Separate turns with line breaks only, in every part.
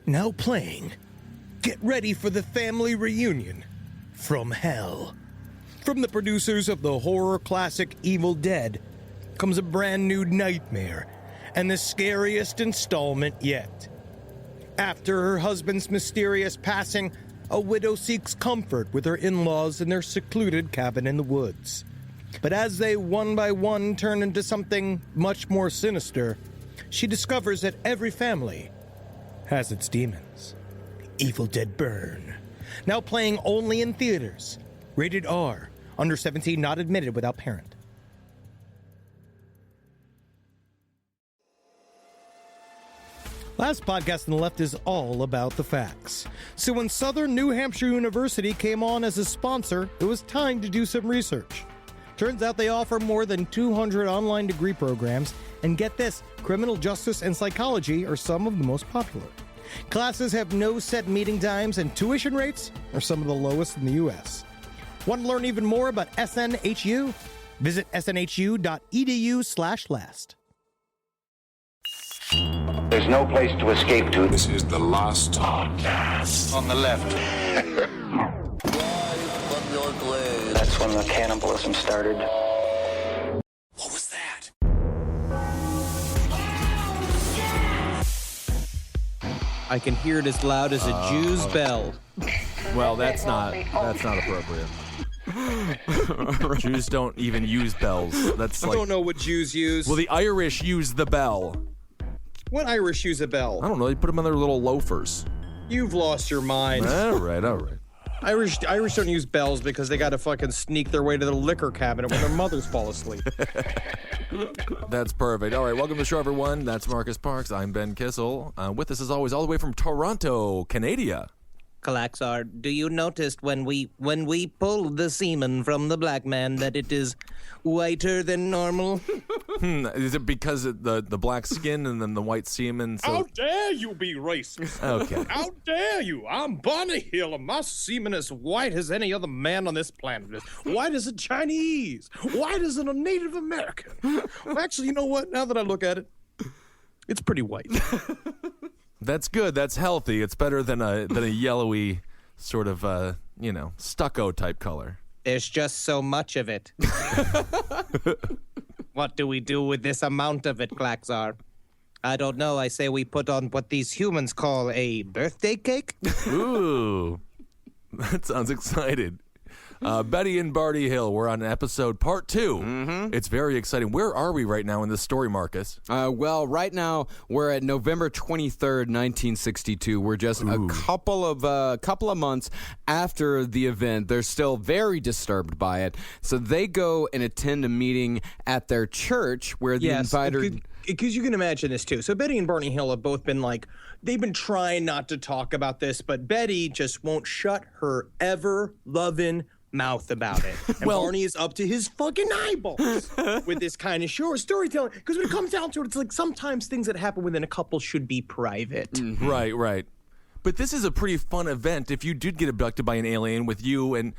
Now playing, get ready for the family reunion from hell. From the producers of the horror classic Evil Dead comes a brand new nightmare and the scariest installment yet. After her husband's mysterious passing, a widow seeks comfort with her in-laws in their secluded cabin in the woods. But as they one by one turn into something much more sinister, she discovers that every family has its demons. Evil Dead Burn. Now playing only in theaters. Rated R. Under 17, not admitted without parent. Last podcast on the left is all about the facts. So when Southern New Hampshire University came on as a sponsor, it was time to do some research. Turns out they offer more than 200 online degree programs, and get this, criminal justice and psychology are some of the most popular. Classes have no set meeting times, and tuition rates are some of the lowest in the U.S. Want to learn even more about SNHU? Visit snhu.edu/last.
There's no place to escape to.
This is the last podcast.
On the left. That's when the cannibalism started.
What was that?
I can hear it as loud as a Jew's bell.
Well, that's not appropriate. Jews don't even use bells. That's
I
like,
don't know what Jews use.
well, the Irish use the bell.
What Irish use a bell?
I don't know. They put them on their little loafers.
You've lost your mind.
All right.
Irish don't use bells because they got to fucking sneak their way to the liquor cabinet when their mothers fall asleep.
That's perfect. All right, welcome to the show, everyone. That's Marcus Parks. I'm Ben Kissel. With us, as always, all the way from Toronto, Canada.
Kalaxar, do you notice when we pull the semen from the black man that it is whiter than normal?
Is it because of the black skin and then the white semen? So...
How dare you be racist?
Okay.
How dare you? I'm Barney Hill, and my semen is white as any other man on this planet. As white as a Chinese. White as a Native American. Well, actually, you know what? Now that I look at it, it's pretty white.
That's good. That's healthy. It's better than a yellowy sort of, stucco type color.
There's just so much of it. What do we do with this amount of it, Klaxar? I don't know. I say we put on what these humans call a birthday cake.
Ooh, that sounds excited. Betty and Barney Hill, we're on episode part 2. Mm-hmm. It's very exciting. Where are we right now in this story, Marcus?
Well, right now we're at November 23rd, 1962. We're just a couple of months after the event. They're still very disturbed by it. So they go and attend a meeting at their church where the inviter...
Because you can imagine this, too. So Betty and Barney Hill have both been they've been trying not to talk about this, but Betty just won't shut her ever-loving mouth about it. And Barney is up to his fucking eyeballs with this kind of storytelling. Because when it comes down to it, it's like sometimes things that happen within a couple should be private.
Mm-hmm. Right. But this is a pretty fun event if you did get abducted by an alien with you and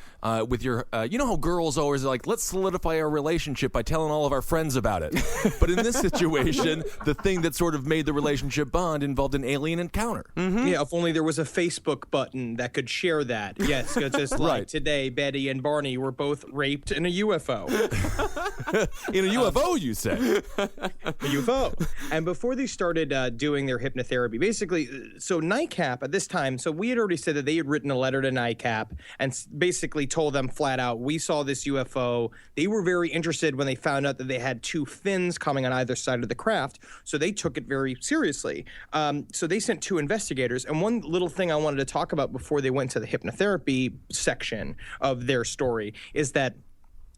with your, you know how girls always are like, let's solidify our relationship by telling all of our friends about it. But in this situation, the thing that sort of made the relationship bond involved an alien encounter.
Mm-hmm. Yeah, if only there was a Facebook button that could share that. Yes, because it's like today, Betty and Barney were both raped in a UFO.
In a UFO, you say?
A UFO. And before they started doing their hypnotherapy, basically, so NICAP at this time, so we had already said that they had written a letter to NICAP and basically told them flat out, we saw this UFO. They were very interested when they found out that they had 2 fins coming on either side of the craft, so they took it very seriously. So they sent 2 investigators, and one little thing I wanted to talk about before they went to the hypnotherapy section of their story is that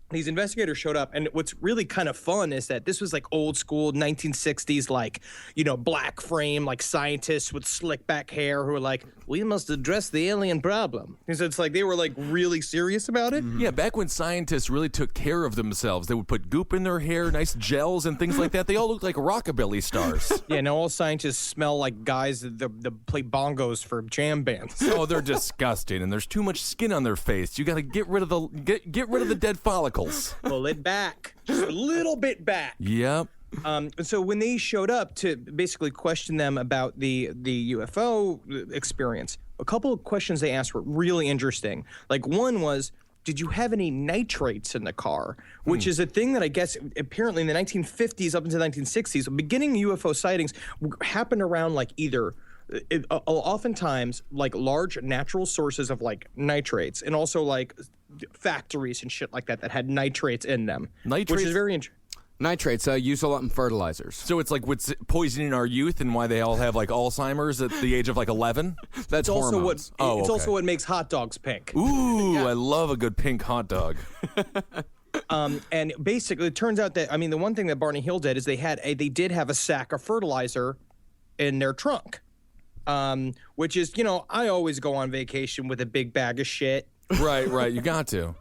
these investigators showed up, and what's really kind of fun is that this was like old school 1960s, black frame, scientists with slick back hair who were like, we must address the alien problem. And so it's like they were really serious about it.
Yeah, back when scientists really took care of themselves, they would put goop in their hair, nice gels and things like that. They all looked like rockabilly stars.
Yeah, now all scientists smell like guys that play bongos for jam bands.
Oh, they're disgusting, and there's too much skin on their face. You got to get rid of the dead follicles.
Pull it back. Just a little bit back.
Yep.
So when they showed up to basically question them about the UFO experience, a couple of questions they asked were really interesting. Like one was, did you have any nitrates in the car? Which is a thing that I guess apparently in the 1950s up into the 1960s, beginning UFO sightings happened around like either oftentimes like large natural sources of like nitrates and also like factories and shit like that had nitrates in them.
Nitrates?
Which is very interesting.
Nitrates used a lot in fertilizers.
So it's like what's poisoning our youth and why they all have like Alzheimer's at the age of like 11?
That's
Also
hormones.
it's also what makes hot dogs pink.
Ooh, I love a good pink hot dog.
And basically, it turns out that the one thing that Barney Hill did is they did have a sack of fertilizer in their trunk, which is I always go on vacation with a big bag of shit.
Right. You got to.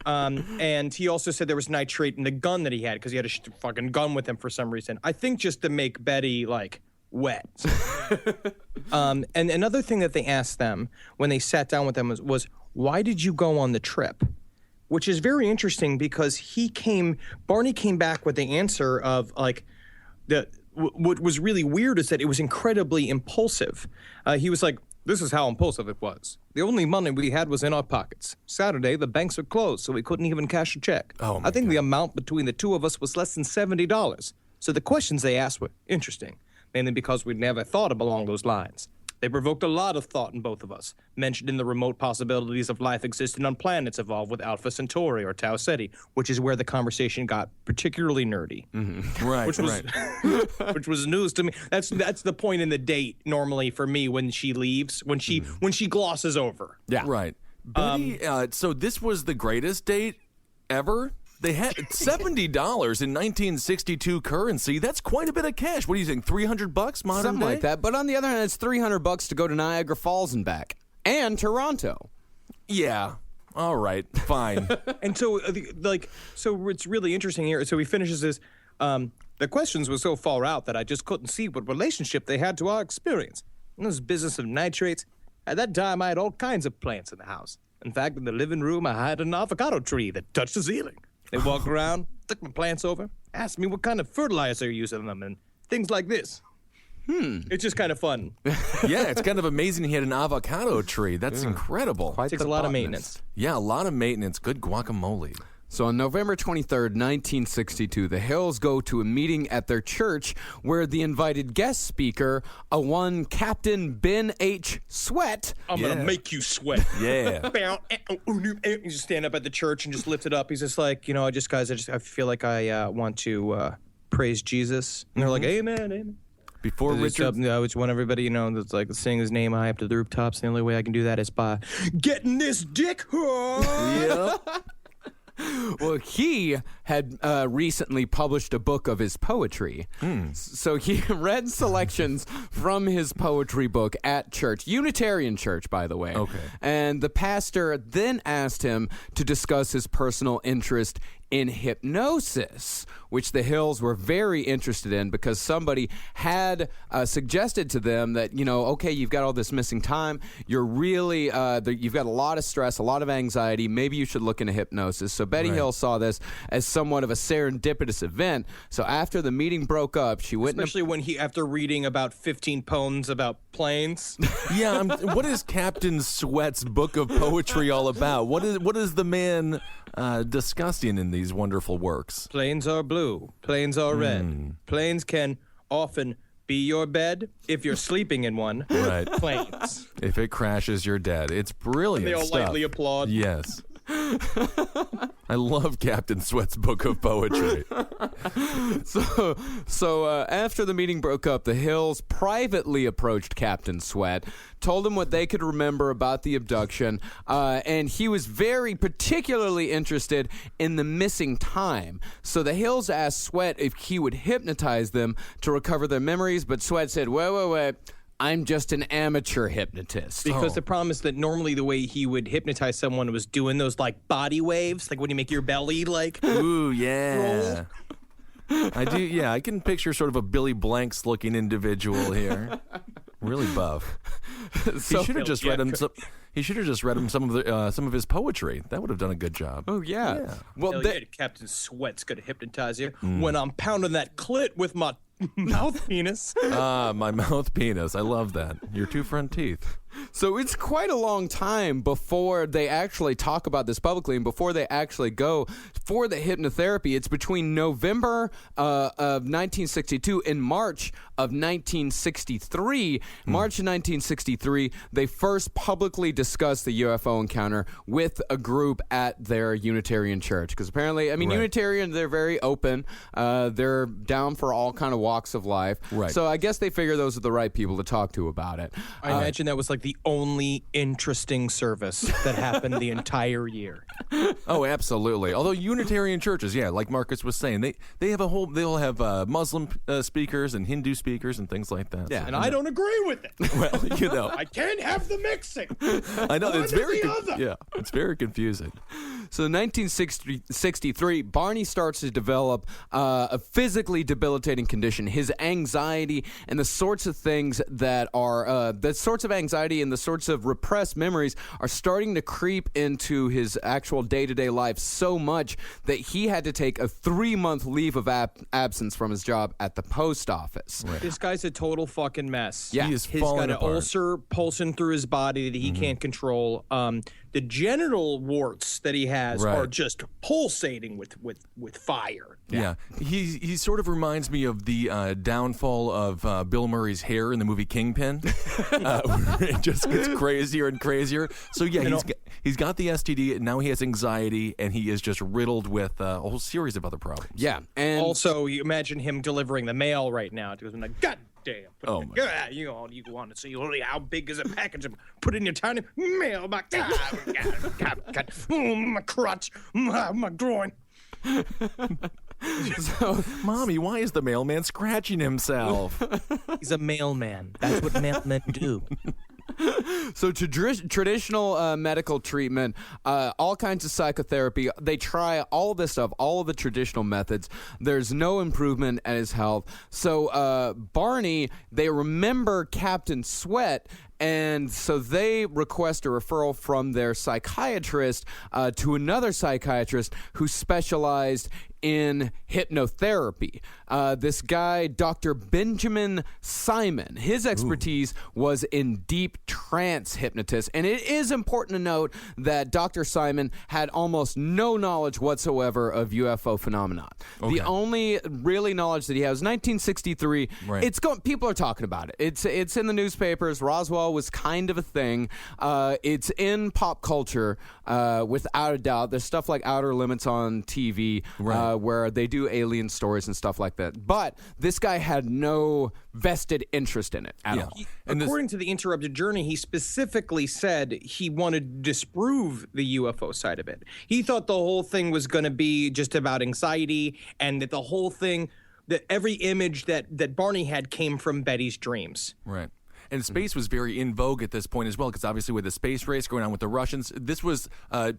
And he also said there was nitrate in the gun that he had because he had a fucking gun with him for some reason. I think just to make Betty like wet. And another thing that they asked them when they sat down with them was why did you go on the trip? Which is very interesting because Barney came back with the answer of like what was really weird is that it was incredibly impulsive. He was like, this is how impulsive it was. The only money we had was in our pockets. Saturday, the banks were closed, so we couldn't even cash a check. I think the amount between the two of us was less than $70. So the questions they asked were interesting, mainly because we'd never thought along those lines. They provoked a lot of thought in both of us, mentioning the remote possibilities of life existing on planets evolved with Alpha Centauri or Tau Ceti, which is where the conversation got particularly nerdy.
Mm-hmm. Right,
which was news to me. That's the point in the date normally for me when she leaves, when she glosses over.
Yeah.
Right. Betty, so this was the greatest date ever? They had $70 in 1962 currency. That's quite a bit of cash. What do you think? $300 modern
Something
day?
like that. But on the other hand, it's $300 to go to Niagara Falls and back, and Toronto.
Yeah. All right. Fine.
And so, so it's really interesting here. So he finishes this. The questions were so far out that I just couldn't see what relationship they had to our experience. In this business of nitrates, at that time I had all kinds of plants in the house. In fact, in the living room, I had an avocado tree that touched the ceiling. They walk around, took my plants over, asked me what kind of fertilizer you're using them, and things like this. It's just kind of fun.
Yeah, it's kind of amazing he had an avocado tree. That's incredible.
Quite
Takes
the
a lot of
botanist.
maintenance.
Yeah, a lot of maintenance. Good guacamole.
So on November 23rd, 1962, the Hills go to a meeting at their church where the invited guest speaker, one Captain Ben H. Swett,
I'm going to make you sweat.
Yeah.
You just stand up at the church and just lift it up. He's just like, I feel like I want to praise Jesus. And they're like, amen, amen.
Before Richard...
I just want everybody, that's like sing his name high up to the rooftops. The only way I can do that is by getting this dick.
Yeah.
well, he had recently published a book of his poetry. So he read selections from his poetry book at church, Unitarian church, by the way.
Okay.
And the pastor then asked him to discuss his personal interest in hypnosis, which the Hills were very interested in because somebody had suggested to them that, okay, you've got all this missing time. You're really, you've got a lot of stress, a lot of anxiety. Maybe you should look into hypnosis. So Betty Hill saw this as somewhat of a serendipitous event. So after the meeting broke up, she went...
Especially when after reading about 15 poems about planes.
Yeah, what is Captain Swett's book of poetry all about? What is the man discussing in these wonderful works?
Planes are blue. Planes are red. Planes can often be your bed if you're sleeping in one.
Right.
Planes.
If it crashes, you're dead. It's brilliant
They all
stuff.
lightly applaud.
Yes. I love Captain Swett's book of poetry.
So after the meeting broke up, the Hills privately approached Captain Swett, told him what they could remember about the abduction, and he was very particularly interested in the missing time. So the Hills asked Swett if he would hypnotize them to recover their memories, but Swett said, wait. I'm just an amateur hypnotist.
Because the problem is that normally the way he would hypnotize someone was doing those like body waves, like when you make your belly like.
Ooh, yeah. I do, yeah. I can picture sort of a Billy Blanks looking individual here. Really buff. He should have just read him some. He should have just read him some of his poetry. That would have done a good job.
Oh yeah. Well,
Hell yeah, Captain Swett's gonna hypnotize you when I'm pounding that clit with my mouth penis.
My mouth penis. I love that. Your two front teeth.
so it's quite a long time before they actually talk about this publicly and before they actually go for the hypnotherapy. It's between November of 1962 and March of 1963. March of 1963, they first publicly discussed the UFO encounter with a group at their Unitarian church. Because apparently, I mean, Unitarian, they're very open. They're down for all kind of walks of life.
Right.
So I guess they figure those are the right people to talk to about it.
I imagine that was like the only interesting service that happened the entire year.
Oh, absolutely. Although Unitarian churches, yeah, like Marcus was saying, they have a whole. They'll have Muslim speakers and Hindu speakers and things like that.
Yeah.
And I don't agree with it.
Well, you know,
I can't have the mixing.
I know it's
One or
very
the other.
yeah, it's very confusing.
So in 1963, Barney starts to develop a physically debilitating condition. His anxiety and the sorts of things that are the sorts of anxiety and the sorts of repressed memories are starting to creep into his actual day-to-day life so much that he had to take a 3-month leave of absence from his job at the post office.
Right.
This guy's a total fucking mess.
Yeah.
He is
He's
falling
got an
apart.
ulcer pulsing through his body that he can't control. The genital warts that he has
Right.
are just pulsating with fire.
Yeah, he sort of reminds me of the downfall of Bill Murray's hair in the movie Kingpin. It just gets crazier and crazier. So yeah, he's got the STD, and now he has anxiety, and he is just riddled with a whole series of other problems.
Yeah, and
Also, you imagine him delivering the mail right now. Because I'm like, God damn.
Oh, my
God. You want to see how big is a package? Put it in your tiny mailbox. God. My crotch. My groin.
so
Mommy, why is the mailman scratching himself?
He's a mailman. That's what mailmen do.
So traditional medical treatment, all kinds of psychotherapy, they try all this stuff, all of the traditional methods. There's no improvement in his health. So Barney, they remember Captain Swett, and so they request a referral from their psychiatrist to another psychiatrist who specialized in hypnotherapy. This guy, Dr. Benjamin Simon, his expertise was in deep trance hypnosis. And it is important to note that Dr. Simon had almost no knowledge whatsoever of UFO phenomena.
Okay.
The only really knowledge that he has, 1963,
Right.
people are talking about it. It's in the newspapers. Roswell was kind of a thing. It's in pop culture, without a doubt. There's stuff like Outer Limits on TV,
Right.
where they do alien stories and stuff like that. But this guy had no vested interest in it at all.
And
According to the Interrupted Journey, he specifically said he wanted to disprove the UFO side of it. He thought the whole thing was going to be just about anxiety, and that the whole thing, that every image that Barney had came from Betty's dreams.
Right. And space was very in vogue at this point as well, because obviously with the space race going on with the Russians, this was,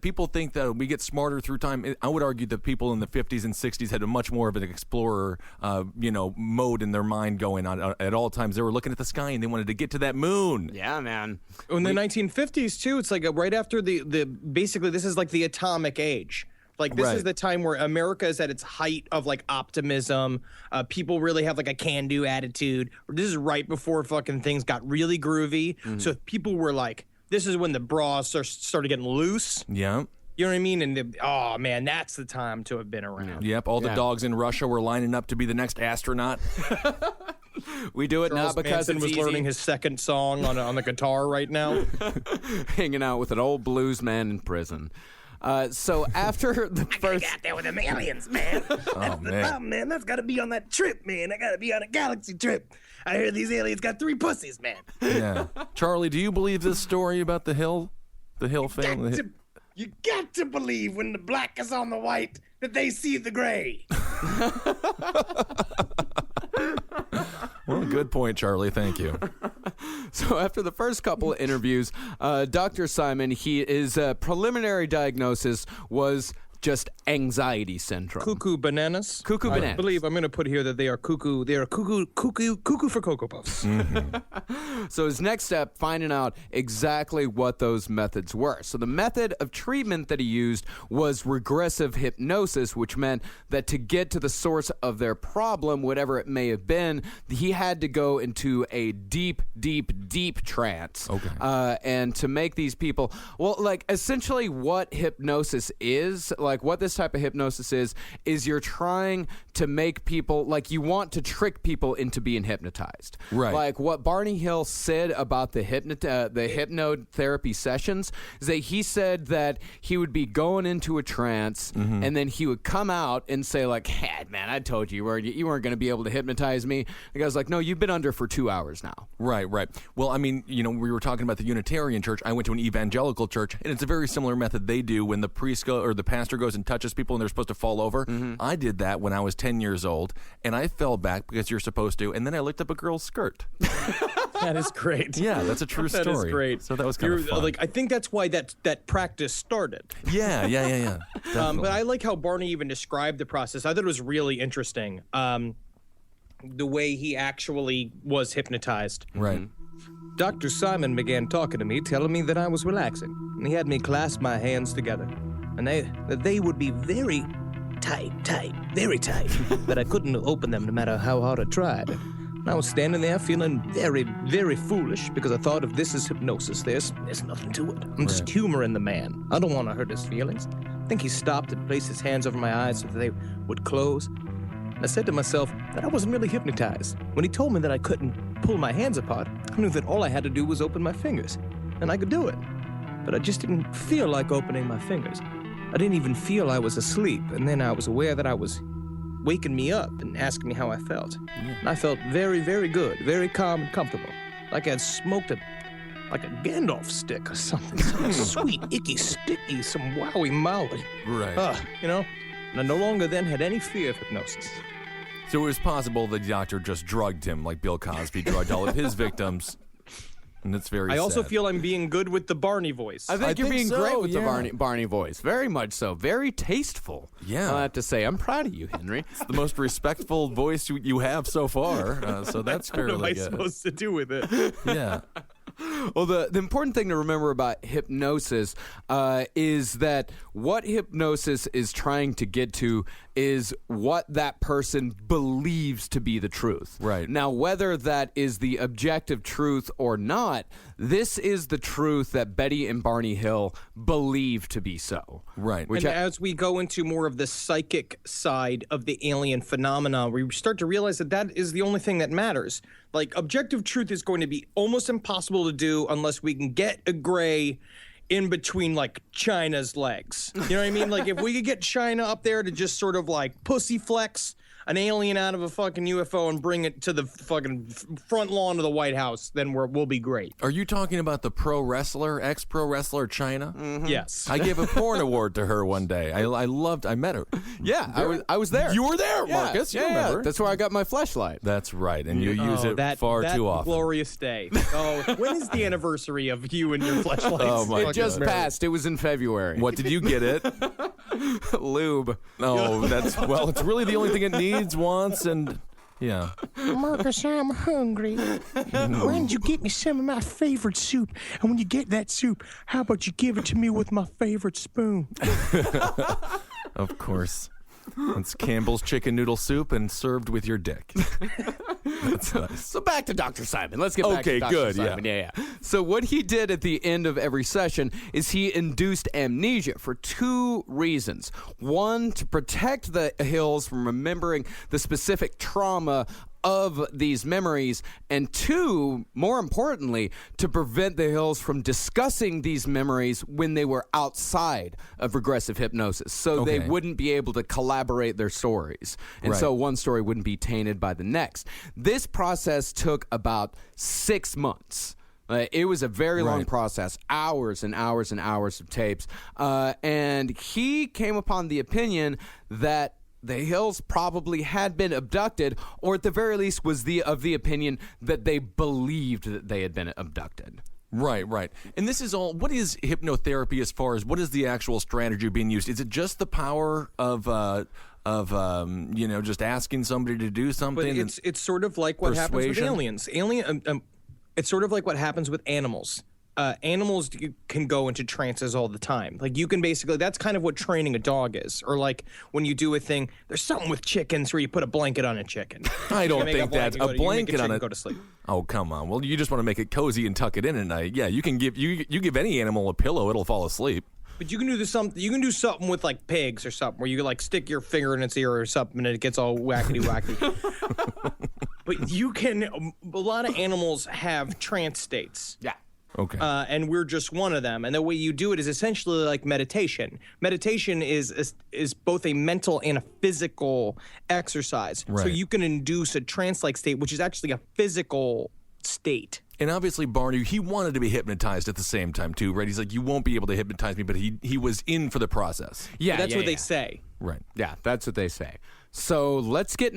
people think that we get smarter through time. I would argue that people in the 50s and 60s had a much more of an explorer, mode in their mind going on at all times. They were looking at the sky and they wanted to get to that moon.
Yeah, man.
In the 1950s, too, it's like right after basically this is like the atomic age. Like, this
Right.
is the time where America is at its height of, like, optimism. People really have, like, a can-do attitude. This is right before fucking things got really groovy. So if people were like, this is when the bras started getting loose.
Yeah.
You know what I mean? And, oh, man, that's the time to have been around.
Yep. All the
Yeah.
dogs in Russia were lining up to be the next astronaut.
We do it
Charles
now because
Manson
it's
was
easy.
learning his second song on the guitar right now.
Hanging out with an old blues man in prison. So after the first...
Got there with them aliens, man.
Oh, man.
Man, that's got to be on that trip, man. I got to be on a galaxy trip. I hear these aliens got 3 pussies, man.
Yeah. Charlie, do you believe this story about the Hill family?
You got to believe when the black is on the white that they see the gray.
Well, good point, Charlie. Thank you.
So after the first couple of interviews, Dr. Simon, his preliminary diagnosis was just anxiety syndrome.
Cuckoo bananas.
Cuckoo
I
bananas.
believe I'm going to put here that they are cuckoo. They are cuckoo for Cocoa Puffs.
So his next step, finding out exactly what those methods were. So the method of treatment that he used was regressive hypnosis, which meant that to get to the source of their problem, whatever it may have been, he had to go into a deep trance.
Okay.
And to make these people, well, like essentially what hypnosis is, like what this type of hypnosis is you're trying to make people, like you want to trick people into being hypnotized.
Right.
Like what Barney Hill said about the hypnotherapy sessions is that he said that he would be going into a trance and then he would come out and say like, hey, man, I told you you weren't going to be able to hypnotize me. The guy's like, no, you've been under for 2 hours now.
Right. Well, I mean, we were talking about the Unitarian church. I went to an evangelical church, and it's a very similar method they do when the priest or the pastor goes and touches people and they're supposed to fall over. I did that when I was 10 years old, and I fell back because you're supposed to, and then I licked up a girl's skirt.
That is great.
Yeah, that's a true story.
That is great.
So that was kind of fun.
Like, I think that's why that practice started.
Yeah.
But I like how Barney even described the process. I thought it was really interesting. The way he actually was hypnotized.
Right.
Dr. Simon began talking to me, telling me that I was relaxing. And he had me clasp my hands together. And that they would be very tight, very tight. But I couldn't open them no matter how hard I tried. And I was standing there feeling very, very foolish because I thought if this is hypnosis, there's nothing to it. I'm just humoring the man. I don't want to hurt his feelings. I think he stopped and placed his hands over my eyes so that they would close. I said to myself that I wasn't really hypnotized. When he told me that I couldn't pull my hands apart, I knew that all I had to do was open my fingers, and I could do it. But I just didn't feel like opening my fingers. I didn't even feel I was asleep, and then I was aware that I was waking me up and asking me how I felt. And I felt very, very good, very calm and comfortable, like I'd smoked like a Gandalf stick or something, some sweet, icky, sticky, some wowie mowie.
Right.
And I no longer then had any fear of hypnosis.
So it was possible the doctor just drugged him like Bill Cosby drugged all of his victims. And it's very
I also
sad.
feel I'm being good with the Barney voice.
I think you're being
so,
great with
yeah.
the Barney voice. Very much so. Very tasteful.
Yeah.
I have to say, I'm proud of you, Henry.
It's the most respectful voice you have so far. So that's
What am
fairly
I
good.
supposed to do with it?
Yeah.
Well, the important thing to remember about hypnosis is that what hypnosis is trying to get to is what that person believes to be the truth.
Right.
Now, whether that is the objective truth or not, this is the truth that Betty and Barney Hill believe to be so.
Right.
And as we go into more of the psychic side of the alien phenomena, we start to realize that is the only thing that matters. Like, objective truth is going to be almost impossible to do unless we can get a gray in between, like, China's legs. You know what I mean? Like, if we could get China up there to just sort of, like, pussy flex an alien out of a fucking UFO and bring it to the fucking front lawn of the White House, then we'll be great.
Are you talking about the ex-pro wrestler China?
Yes.
I gave a porn award to her one day. I met her.
Yeah, I was there.
You were there, Marcus. You remember.
That's where I got my fleshlight.
That's right, and you use it far too often.
Glorious day. Oh, when is the anniversary of you and your fleshlights?
Oh, my
It just passed. It was in February.
What did you get it?
Lube.
Oh, it's really the only thing it needs, wants, and yeah.
Marcus, I'm hungry. Why don't you get me some of my favorite soup? And when you get that soup, how about you give it to me with my favorite spoon?
Of course. It's Campbell's chicken noodle soup and served with your dick. That's nice.
So back to Dr. Simon. Let's get back to Dr.
good,
Simon. Yeah. So what he did at the end of every session is he induced amnesia for two reasons. One, to protect the Hills from remembering the specific trauma of these memories, and two, more importantly, to prevent the Hills from discussing these memories when they were outside of regressive hypnosis, so they wouldn't be able to collaborate their stories, and so one story wouldn't be tainted by the next. This process took about 6 months. It was a very long process, hours and hours and hours of tapes, and he came upon the opinion that the Hills probably had been abducted, or at the very least was of the opinion that they believed that they had been abducted.
Right. And this is all, what is hypnotherapy as far as what is the actual strategy being used? Is it just the power of just asking somebody to do something?
But it's sort of like what happens with
persuasion?
aliens. It's sort of like what happens with animals. Animals can go into trances all the time. Like you can basically, that's kind of what training a dog is. Or like when you do a thing, there's something with chickens where you put a blanket on a chicken.
I don't think that's a blanket on
it.
it.
Go to sleep.
Oh, come on. Well, you just want to make it cozy and tuck it in at night. Yeah, you can give any animal a pillow, it'll fall asleep.
But you can do something. You can do something with like pigs or something, where you like stick your finger in its ear or something, and it gets all wackety. But you can. A lot of animals have trance states.
Yeah.
Okay.
And we're just one of them. And the way you do it is essentially like meditation. Meditation is both a mental and a physical exercise.
Right.
So you can induce a trance-like state, which is actually a physical state.
And obviously, Barney, he wanted to be hypnotized at the same time, too, right? He's like, you won't be able to hypnotize me, but he was in for the process.
Yeah,
That's what they say.
Right.
Yeah, that's what they say. So let's get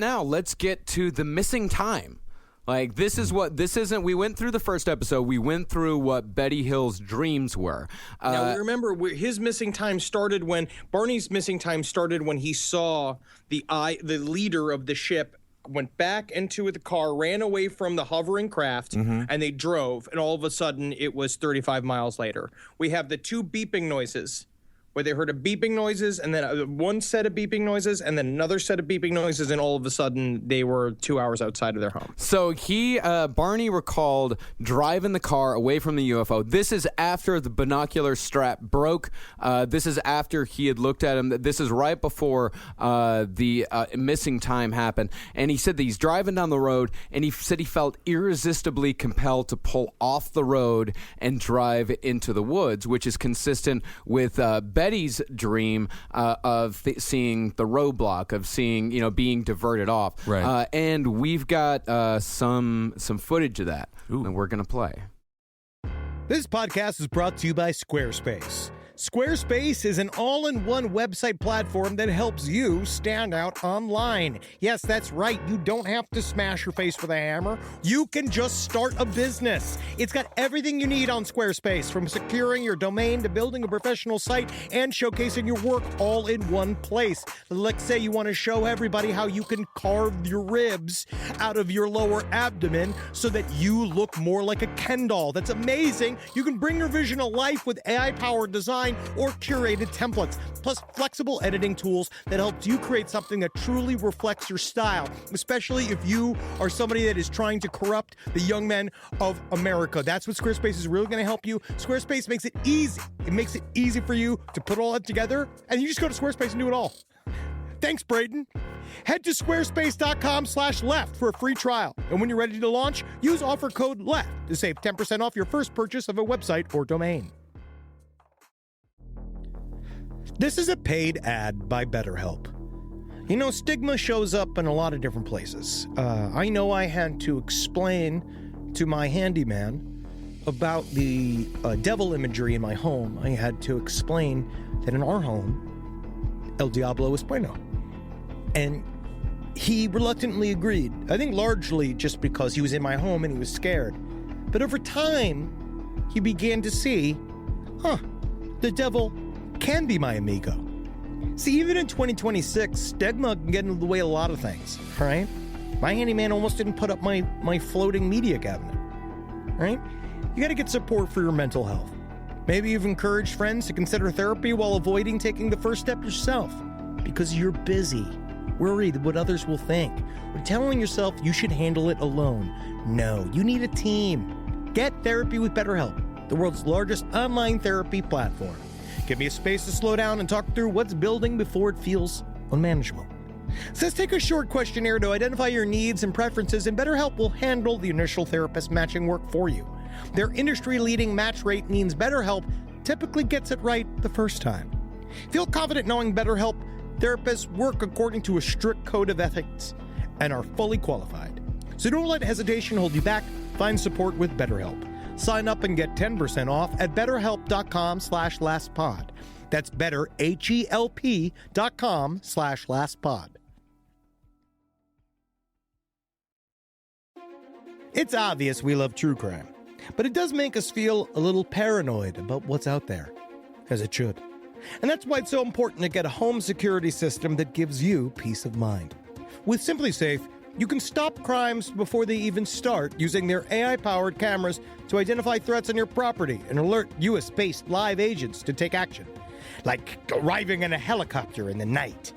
to the missing time. Like, this isn't, we went through the first episode, we went through what Betty Hill's dreams were.
Now, remember, Barney's missing time started when he saw the leader of the ship went back into the car, ran away from the hovering craft, and they drove, and all of a sudden, it was 35 miles later. We have the two beeping noises, where they heard a beeping noises, and then one set of beeping noises, and then another set of beeping noises, and all of a sudden they were 2 hours outside of their home.
So Barney recalled driving the car away from the UFO. This is after the binocular strap broke. This is after he had looked at him. This is right before the missing time happened. And he said that he's driving down the road, and he said he felt irresistibly compelled to pull off the road and drive into the woods, which is consistent with Betty's dream of seeing the roadblock, of seeing, being diverted off.
Right.
And we've got some footage of that that we're going to play.
This podcast is brought to you by Squarespace. Squarespace is an all-in-one website platform that helps you stand out online. Yes, that's right. You don't have to smash your face with a hammer. You can just start a business. It's got everything you need on Squarespace, from securing your domain to building a professional site and showcasing your work all in one place. Let's say you want to show everybody how you can carve your ribs out of your lower abdomen so that you look more like a Ken doll. That's amazing. You can bring your vision to life with AI-powered design or curated templates, plus flexible editing tools that helps you create something that truly reflects your style, especially if you are somebody that is trying to corrupt the young men of America. That's what Squarespace is really going to help you. Squarespace makes it easy. It makes it easy for you to put all that together, and you just go to Squarespace and do it all. Thanks, Braden. Head to squarespace.com/left for a free trial. And when you're ready to launch, use offer code LEFT to save 10% off your first purchase of a website or domain. This is a paid ad by BetterHelp. Stigma shows up in a lot of different places. I know I had to explain to my handyman about the devil imagery in my home. I had to explain that in our home, El Diablo es bueno. And he reluctantly agreed. I think largely just because he was in my home and he was scared. But over time, he began to see, the devil can be my amigo. See, even in 2026, stigma can get in the way of a lot of things, right? My handyman almost didn't put up my floating media cabinet, right? You got to get support for your mental health. Maybe you've encouraged friends to consider therapy while avoiding taking the first step yourself because you're busy, worried what others will think, or telling yourself you should handle it alone. No, you need a team. Get therapy with BetterHelp, the world's largest online therapy platform. Give me a space to slow down and talk through what's building before it feels unmanageable. So let's take a short questionnaire to identify your needs and preferences, and BetterHelp will handle the initial therapist matching work for you. Their industry-leading match rate means BetterHelp typically gets it right the first time. Feel confident knowing BetterHelp therapists work according to a strict code of ethics and are fully qualified. So don't let hesitation hold you back. Find support with BetterHelp. Sign up and get 10% off at betterhelp.com/lastpod. That's betterhelp.com/lastpod. It's obvious we love true crime. But it does make us feel a little paranoid about what's out there, as it should. And that's why it's so important to get a home security system that gives you peace of mind. With SimpliSafe, you can stop crimes before they even start using their AI-powered cameras to identify threats on your property and alert US-based live agents to take action. Like arriving in a helicopter in the night,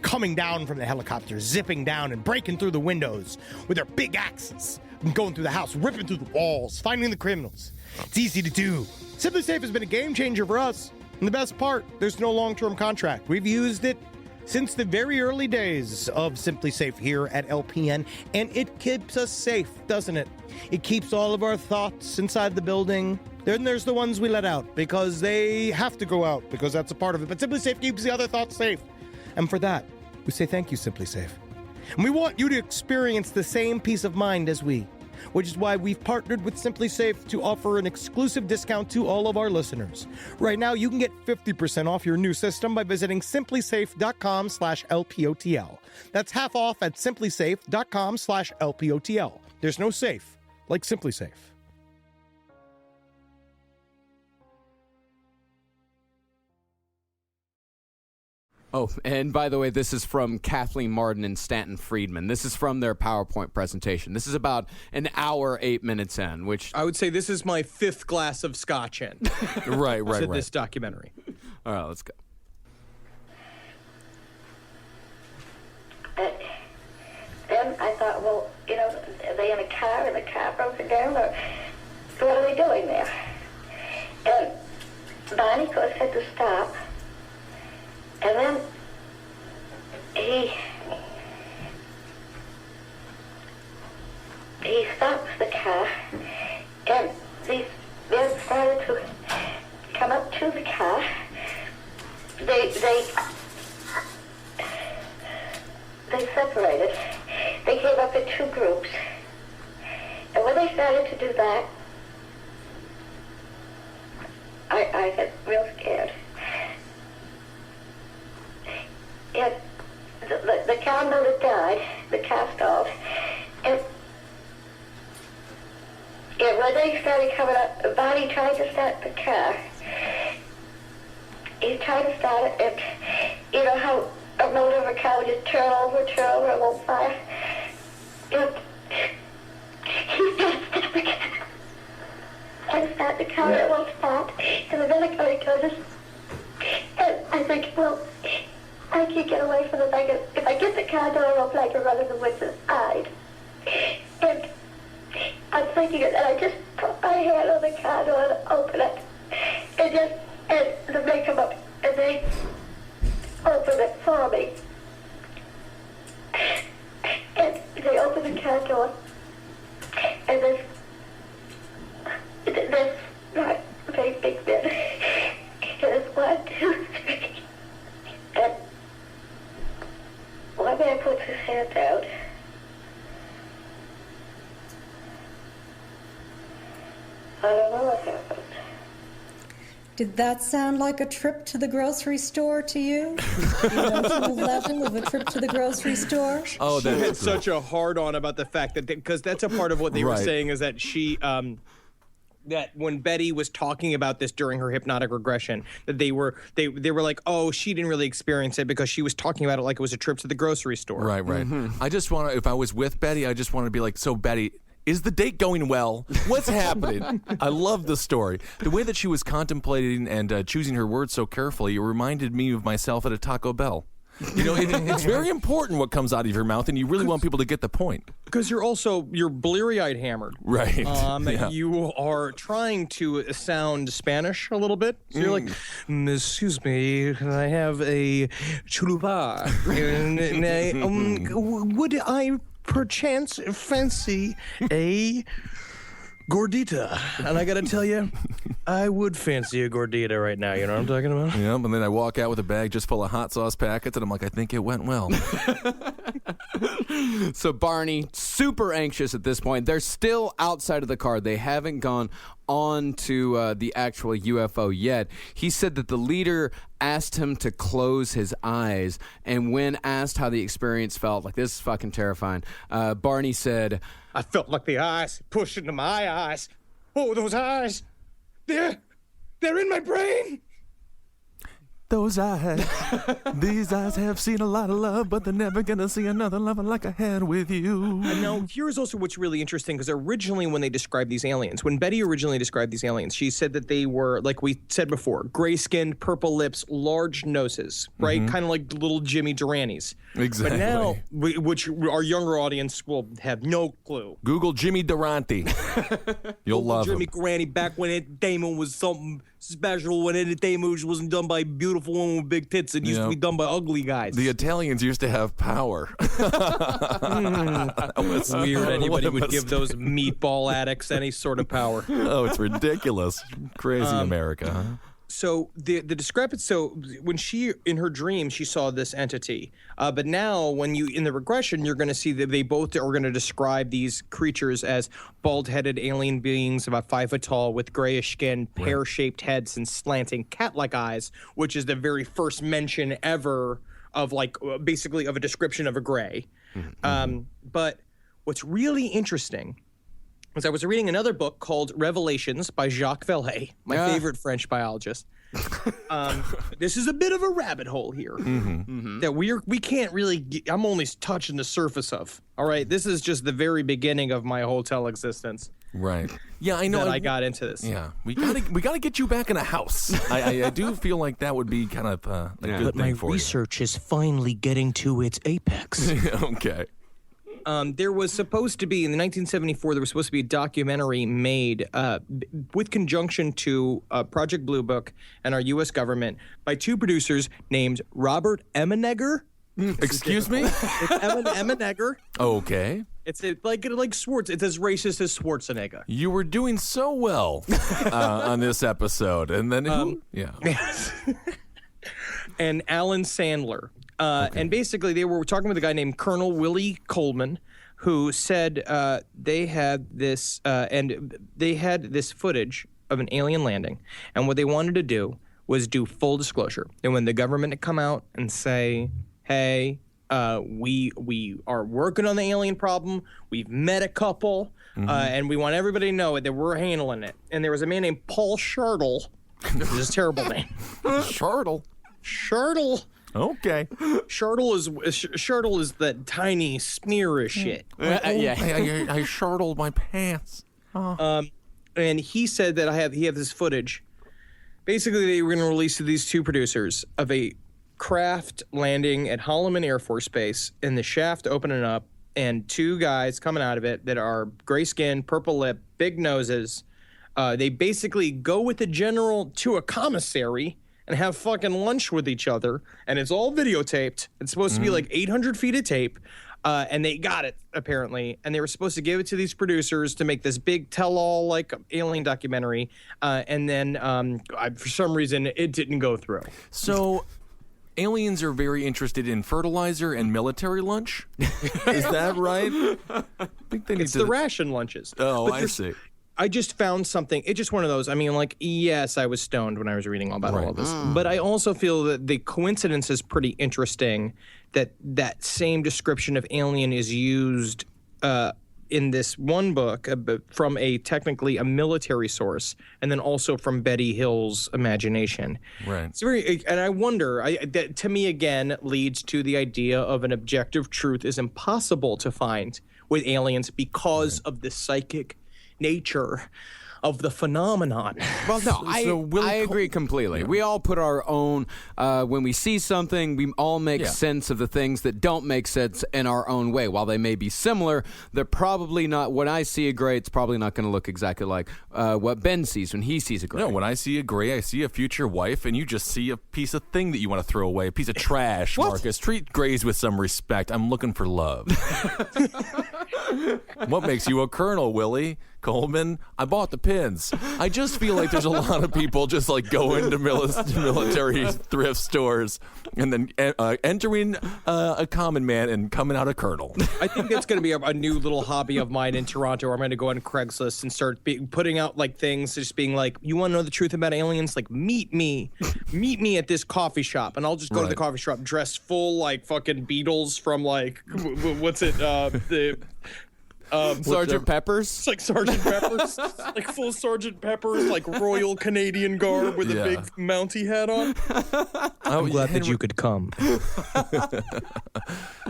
coming down from the helicopter, zipping down and breaking through the windows with their big axes, and going through the house, ripping through the walls, finding the criminals. It's easy to do. SimpliSafe has been a game changer for us. And the best part, there's no long-term contract. We've used it since the very early days of SimpliSafe here at LPN, and it keeps us safe, doesn't it? It keeps all of our thoughts inside the building. Then there's the ones we let out because they have to go out because that's a part of it. But SimpliSafe keeps the other thoughts safe. And for that, we say thank you, SimpliSafe. And we want you to experience the same peace of mind as we, which is why we've partnered with SimpliSafe to offer an exclusive discount to all of our listeners. Right now, you can get 50% off your new system by visiting simplysafe.com/LPOTL. That's half off at simplysafe.com/LPOTL. There's no safe like SimpliSafe.
Oh, and by the way, this is from Kathleen Martin and Stanton Friedman. This is from their PowerPoint presentation. This is about an hour, 8 minutes in, which...
I would say this is my 5th glass of scotch in.
Right.
This documentary.
All right, let's go.
Then I thought, well, are they in a car and the car broken down, or what are they doing there? And Barney, of course, had to stop. And then he stops the car, and these men started to come up to the car. They separated. They came up in 2 groups. And when they started to do that, I got real scared. And the car motor died, the car stalled, and when they started coming up, Barney tried to start the car. He tried to start it, and you know how a motor of a car would just turn over, it won't fire. And he started to start the car. I start the car, it won't start, and then the car goes, and I think, well, I can't get away from it. If I get the car door open, I can run in the woods and hide. And I'm thinking it, and I just put my hand on the car door and open it. And they come up, and they open it for me. And they open the car door, and there's not very big men. And there's 1, 2, 3. And one man puts his hand out. I don't know what happened.
Did that sound like a trip to the grocery store to you? You know, to the level of a trip to the grocery store?
Oh,
She had such a hard-on about the fact that, because that's a part of what they were saying, is that she, that when Betty was talking about this during her hypnotic regression, that they were like, oh, she didn't really experience it because she was talking about it like it was a trip to the grocery store.
Right. I just want to, if I was with Betty, I just want to be like, so Betty, is the date going well? What's happening? I love the story. The way that she was contemplating and choosing her words so carefully, it reminded me of myself at a Taco Bell. You know, it's very important what comes out of your mouth, and you really want people to get the point.
Because you're bleary-eyed hammered.
Right.
Yeah. You are trying to sound Spanish a little bit. So you're like, excuse me, I have a chulupa. Would I perchance fancy a gordita? And I gotta tell you, I would fancy a gordita right now. You know what I'm talking about?
Yeah, and then I walk out with a bag just full of hot sauce packets, and I'm like, I think it went well.
So Barney, super anxious at this point. They're still outside of the car. They haven't gone on to the actual UFO yet. He said that the leader asked him to close his eyes, and when asked how the experience felt, like, this is fucking terrifying, Barney said,
I felt like the ice pushed into my eyes. Oh, those eyes. They're in my brain.
Those eyes, these eyes have seen a lot of love, but they're never gonna see another lover like I had with you.
And now, here's also what's really interesting, because originally when they described these aliens, when Betty originally described these aliens, she said that they were, like we said before, gray-skinned, purple lips, large noses, right? Kind of like little Jimmy Duranys.
Exactly.
But now, which our younger audience will have no clue.
Google Jimmy Durante. You'll love
Jimmy
him.
Durante, back when entertainment was something special, when entertainment wasn't done by beautiful women with big tits, it used to be done by ugly guys.
The Italians used to have power.
It's weird anybody would give those meatball addicts any sort of power.
Oh, it's ridiculous. Crazy America, huh?
So the discrepancy. So when she, in her dream, she saw this entity. But now, when you in the regression, you're going to see that they both are going to describe these creatures as bald-headed alien beings about 5 foot tall, with grayish skin, pear-shaped heads, and slanting cat-like eyes, which is the very first mention ever of basically of a description of a gray. But what's really interesting was I was reading another book called Revelations by Jacques Vallée, my favorite French biologist. This is a bit of a rabbit hole here that we can't really I'm only touching the surface of. All right, this is just the very beginning of my hotel existence.
Right. Yeah, I know.
That I got into this.
Yeah, we gotta get you back in a house. I do feel like that would be kind of a good thing for
Research is finally getting to its apex.
you. Okay.
There was supposed to be, in 1974, there was supposed to be a documentary made with conjunction to Project Blue Book and our U.S. government by two producers named Robert Emenegger.
Excuse me?
It's Emenegger.
Okay.
It's like Schwartz. It's as racist as Schwarzenegger.
You were doing so well on this episode, and then who? Yeah.
And Alan Sandler. And basically, they were talking with a guy named Colonel Willie Coleman, who said they had this footage of an alien landing, and what they wanted to do was do full disclosure. And when the government had come out and say, "Hey, we are working on the alien problem. We've met a couple, and we want everybody to know that we're handling it." And there was a man named Paul Schertle, which is a terrible name.
Schertle. Okay.
Schertle is that tiny smear of shit.
I shirtled my pants.
And he said that he had this footage. Basically, they were going to release to these two producers of a craft landing at Holloman Air Force Base, and the shaft opening up, and two guys coming out of it that are gray skin, purple lip, big noses. They basically go with the general to a commissary and have fucking lunch with each other, and it's all videotaped. It's supposed to be like 800 feet of tape, and they got it, apparently, and they were supposed to give it to these producers to make this big tell-all, like, alien documentary, and then, for some reason, it didn't go through.
So, aliens are very interested in fertilizer and military lunch? Is that right? I think they need
It's the ration lunches.
Oh,
But
I see.
I just found something. It's just one of those. I mean, like, yes, I was stoned when I was reading all about all this. But I also feel that the coincidence is pretty interesting that same description of alien is used in this one book from technically a military source, and then also from Betty Hill's imagination.
Right.
It's and I wonder, that to me again leads to the idea of an objective truth is impossible to find with aliens because of the psychic nature of the phenomenon.
Well, no, I agree completely. Yeah. We all put our own, when we see something, we all make sense of the things that don't make sense in our own way. While they may be similar, they're probably not, when I see a gray, it's probably not going to look exactly like what Ben sees when he sees a gray.
No, when I see a gray, I see a future wife, and you just see a piece of thing that you want to throw away, a piece of trash, Marcus. Treat grays with some respect. I'm looking for love. What makes you a colonel, Willie Coleman? I bought the pins. I just feel like there's a lot of people just like going to military thrift stores and then entering a common man and coming out a colonel.
I think that's going to be a new little hobby of mine in Toronto, where I'm going to go on Craigslist and start putting out like things, just being like, you want to know the truth about aliens? Like, meet me at this coffee shop, and I'll just go to the coffee shop dressed full like fucking Beatles from like what's it
Sergeant Peppers?
It's like Sergeant Peppers, like full Sergeant Peppers, like Royal Canadian garb with a big Mountie hat on.
I'm glad that you could come.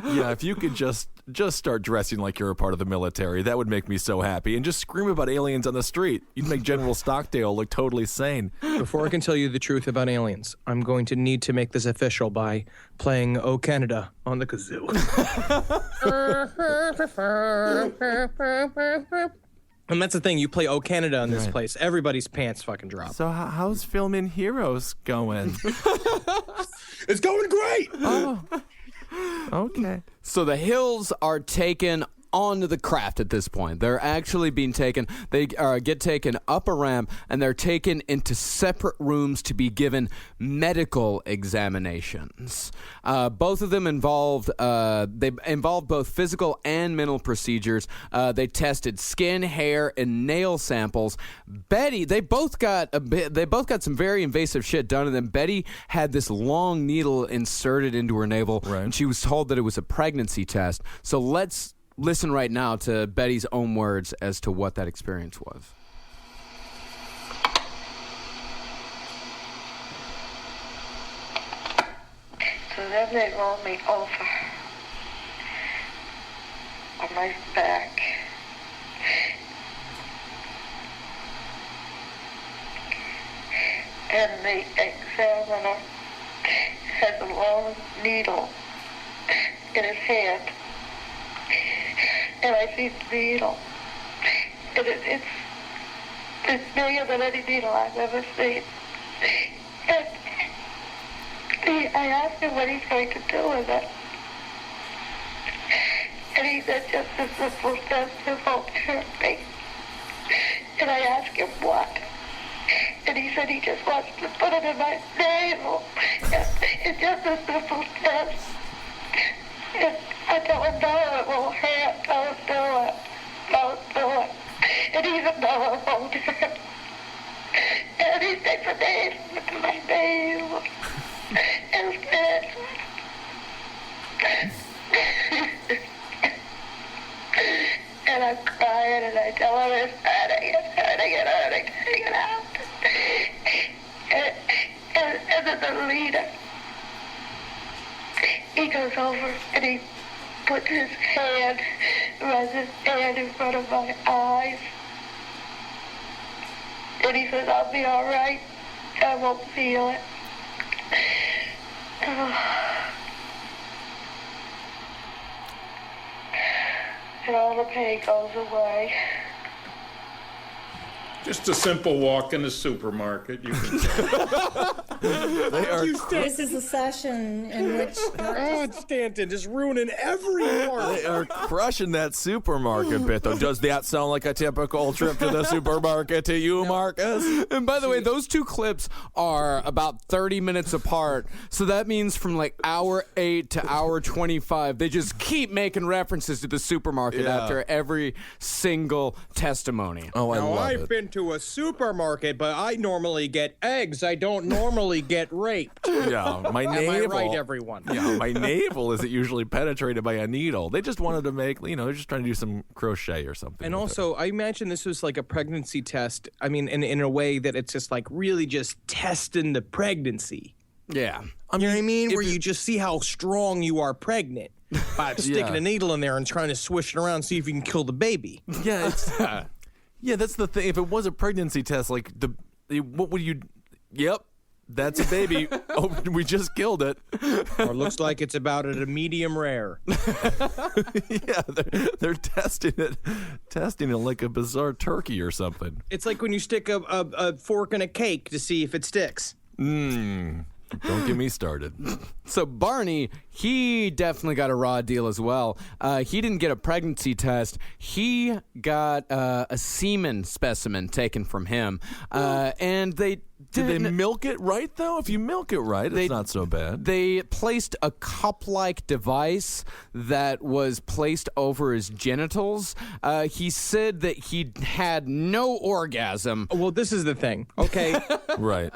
Yeah, if you could just start dressing like you're a part of the military, that would make me so happy. And just scream about aliens on the street. You'd make General Stockdale look totally sane.
Before I can tell you the truth about aliens, I'm going to need to make this official by playing "O Canada" on the kazoo.
And that's the thing, you play "O Canada" in this place, everybody's pants fucking drop.
So how's filming Heroes going?
It's going great!
Oh, okay.
So the Hills are taken onto the craft at this point. They're actually being taken. They get taken up a ramp, and they're taken into separate rooms to be given medical examinations. Both of them involved both physical and mental procedures. They tested skin, hair, and nail samples. Betty, they both got some very invasive shit done to them. Betty had this long needle inserted into her navel, and she was told that it was a pregnancy test. So let's listen right now to Betty's own words as to what that experience was.
So then they roll me over on my back. And the examiner has a long needle in his hand. And I see the needle. And it's bigger than any needle I've ever seen. And I asked him what he's going to do with it. And he said, just a simple test, it won't hurt me. And I asked him what. And he said he just wants to put it in my navel. It's just a simple test. And I told him, no, it won't hurt. Don't do it. Don't do it. And he said, no, it won't hurt. And he sticks a needle into my navel. And said, and I'm crying, and I tell him it's hurting, take it out. And then the leader, he goes over and he puts his hand, runs his hand in front of my eyes. And he says, I'll be all right. I won't feel it. And all the pain goes away.
Just a simple walk in the supermarket. You can
This is a session in which
God, Stanton, just ruining every part.
They are crushing that supermarket bit, though. Does that sound like a typical trip to the supermarket to you, Marcus?
And by the way, those two clips are about 30 minutes apart. So that means from like hour 8 to hour 25, they just keep making references to the supermarket after every single testimony.
Oh, I
Now,
love
I've
it.
been to a supermarket, but I normally get eggs. I don't normally get raped.
Yeah, my
Am
navel.
I right, everyone?
Yeah, my navel isn't usually penetrated by a needle. They just wanted to make, they're just trying to do some crochet or something.
And
with
also, I imagine this was like a pregnancy test. I mean, in a way that it's just like really just testing the pregnancy.
Yeah.
You know what I mean? Where you just see how strong you are pregnant by sticking a needle in there and trying to swish it around, see if you can kill the baby.
it. Yeah, it's, yeah, that's the thing. If it was a pregnancy test, like what would you? Yep, that's a baby. Oh, we just killed it.
Or it looks like it's about at a medium rare.
Yeah, they're testing it like a bizarre turkey or something.
It's like when you stick a fork in a cake to see if it sticks.
Don't get me started.
So Barney, he definitely got a raw deal as well. He didn't get a pregnancy test. He got a semen specimen taken from him. And they
Did they milk it right, though? If you milk it right, it's not so bad.
They placed a cup-like device that was placed over his genitals. He said that he had no orgasm.
Well, this is the thing, okay?
Right.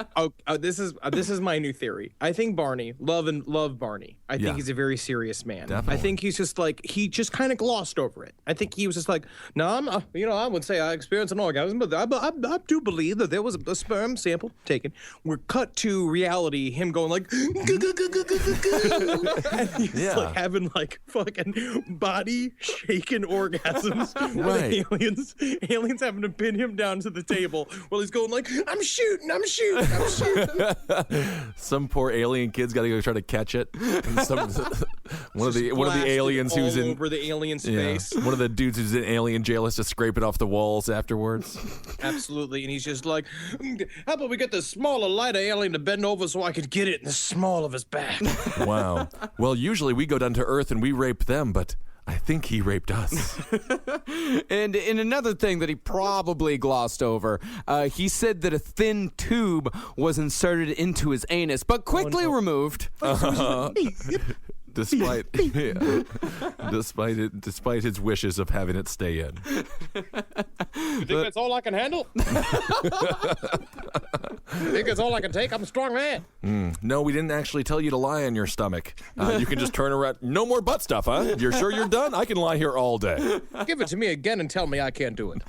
This is my new theory. theory. I think Barney, love Barney. I think he's a very serious man.
Definitely.
I think he's just like, he just kind of glossed over it. I think he was just like, no, I would say I experienced an orgasm, but I do believe that there was a sperm sample taken. We're cut to reality, him going like, and he's like having like fucking body shaking orgasms.
Right.
Aliens having to pin him down to the table while he's going like, I'm shooting.
Some poor alien kid's got to go try to catch it. And one of the aliens
all
who's in
over the alien's face.
One of the dudes who's in alien jail has to scrape it off the walls afterwards.
Absolutely, and he's just like, how about we get the smaller, lighter alien to bend over so I could get it in the small of his back?
Wow. Well, usually we go down to Earth and we rape them, but I think he raped us.
And in another thing that he probably glossed over, he said that a thin tube was inserted into his anus, but quickly removed.
Despite his wishes of having it stay in.
You think that's all I can handle? You think that's all I can take? I'm a strong man.
No, we didn't actually tell you to lie on your stomach. You can just turn around. No more butt stuff, huh? You're sure you're done? I can lie here all day.
Give it to me again and tell me I can't do it.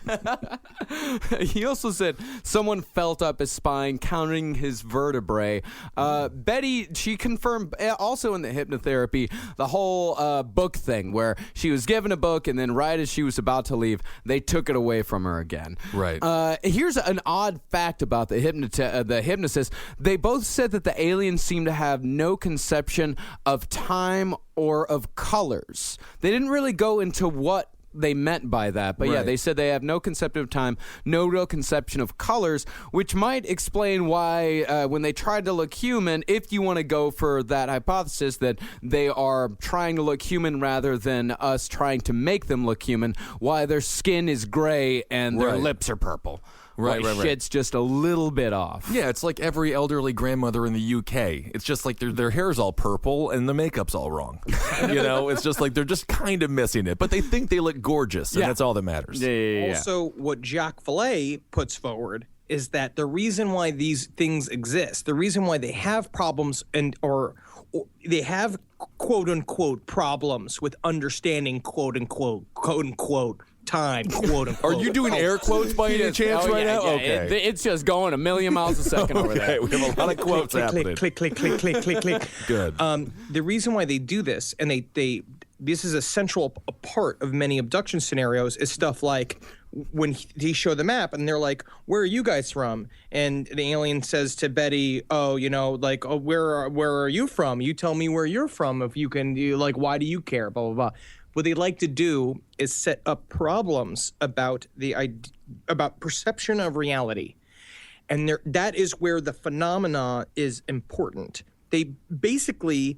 He also said someone felt up his spine, counting his vertebrae. Betty, she confirmed also in the hypnotherapy the whole book thing where she was given a book and then right as she was about to leave, they took it away from her again.
Right.
Here's an odd fact about the hypnotist. They both said that the aliens seem to have no conception of time or of colors. They didn't really go into what they meant by that, but yeah, they said they have no concept of time, no real conception of colors, which might explain why when they tried to look human, if you want to go for that hypothesis that they are trying to look human rather than us trying to make them look human, why their skin is gray and their lips are purple.
Right.
Shit's just a little bit off.
Yeah, it's like every elderly grandmother in the UK. It's just like their hair's all purple and the makeup's all wrong. It's just like they're just kind of missing it, but they think they look gorgeous, and that's all that matters.
Yeah.
Also, what Jacques Vallée puts forward is that the reason why these things exist, the reason why they have problems or they have quote unquote problems with understanding quote unquote time, quote unquote.
Are you doing air quotes by any chance now?
Yeah.
Okay.
It's just going a million miles a second over there.
We have a lot of quotes happening.
Click.
Good.
The reason why they do this, and this is a central part of many abduction scenarios, is stuff like when he show the map and they're like, where are you guys from? And the alien says to Betty, where are you from? You tell me where you're from if you can, why do you care? Blah, blah, blah. What they like to do is set up problems about about perception of reality. And that is where the phenomena is important. They basically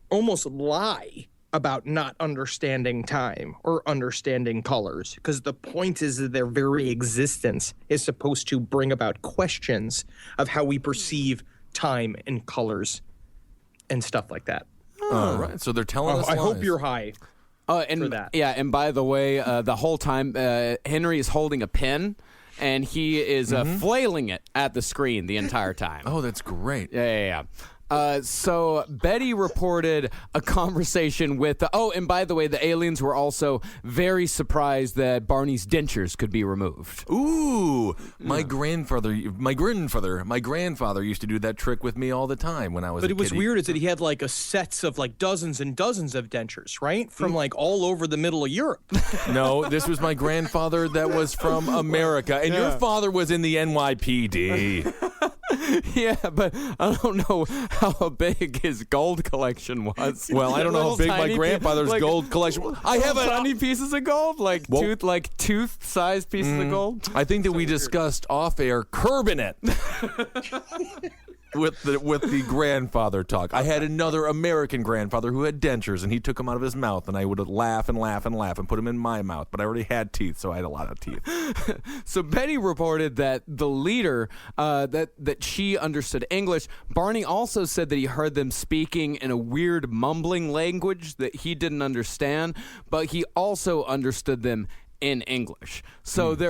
almost lie about not understanding time or understanding colors, because the point is that their very existence is supposed to bring about questions of how we perceive time and colors and stuff like that.
Right. So they're telling us
I hope
lies.
you're high. For that.
Yeah, and by the way, the whole time Henry is holding a pen, and he is flailing it at the screen the entire time.
Oh, that's great.
Yeah. So Betty reported a conversation with and by the way, the aliens were also very surprised that Barney's dentures could be removed.
Ooh, my grandfather used to do that trick with me all the time when I was a kid.
But it was weird is that he had like a sets of like dozens and dozens of dentures, right? From like all over the middle of Europe.
No, this was my grandfather that was from America, and your father was in the NYPD.
Yeah, but I don't know how big his gold collection was.
Well, I don't know how big my grandfather's gold collection was. I have
tiny pieces of gold, tooth-sized pieces of gold.
I think that we discussed off-air curbing it. With the grandfather talk. I had another American grandfather who had dentures, and he took them out of his mouth, and I would laugh and put them in my mouth, but I already had teeth, so I had a lot of teeth.
So Betty reported that the leader, that she understood English. Barney also said that he heard them speaking in a weird mumbling language that he didn't understand, but he also understood them in English. So they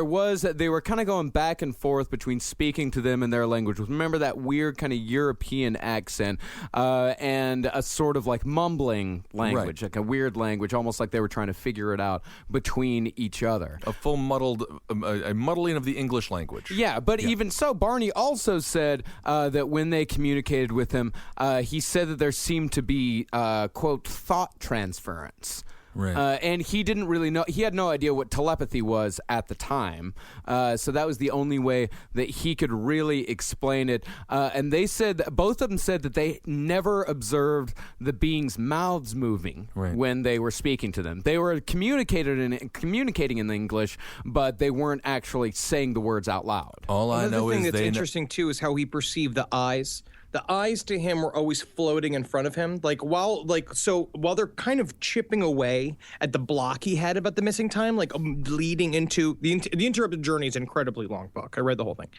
were kind of going back and forth between speaking to them in their language. Remember that weird kind of European accent and a sort of like mumbling language, like a weird language, almost like they were trying to figure it out between each other.
A full a muddling of the English language.
Yeah, but even so, Barney also said that when they communicated with him, he said that there seemed to be, quote, thought transference.
Right.
And he didn't really know. He had no idea what telepathy was at the time. So that was the only way that he could really explain it. And they said, both of them said that they never observed the beings' mouths moving when they were speaking to them. They were communicating in English, but they weren't actually saying the words out loud.
All I know is
that's interesting too is how he perceived the eyes. The eyes to him were always floating in front of him, while they're kind of chipping away at the block he had about the missing time, leading into the Interrupted Journey is an incredibly long book. I read the whole thing.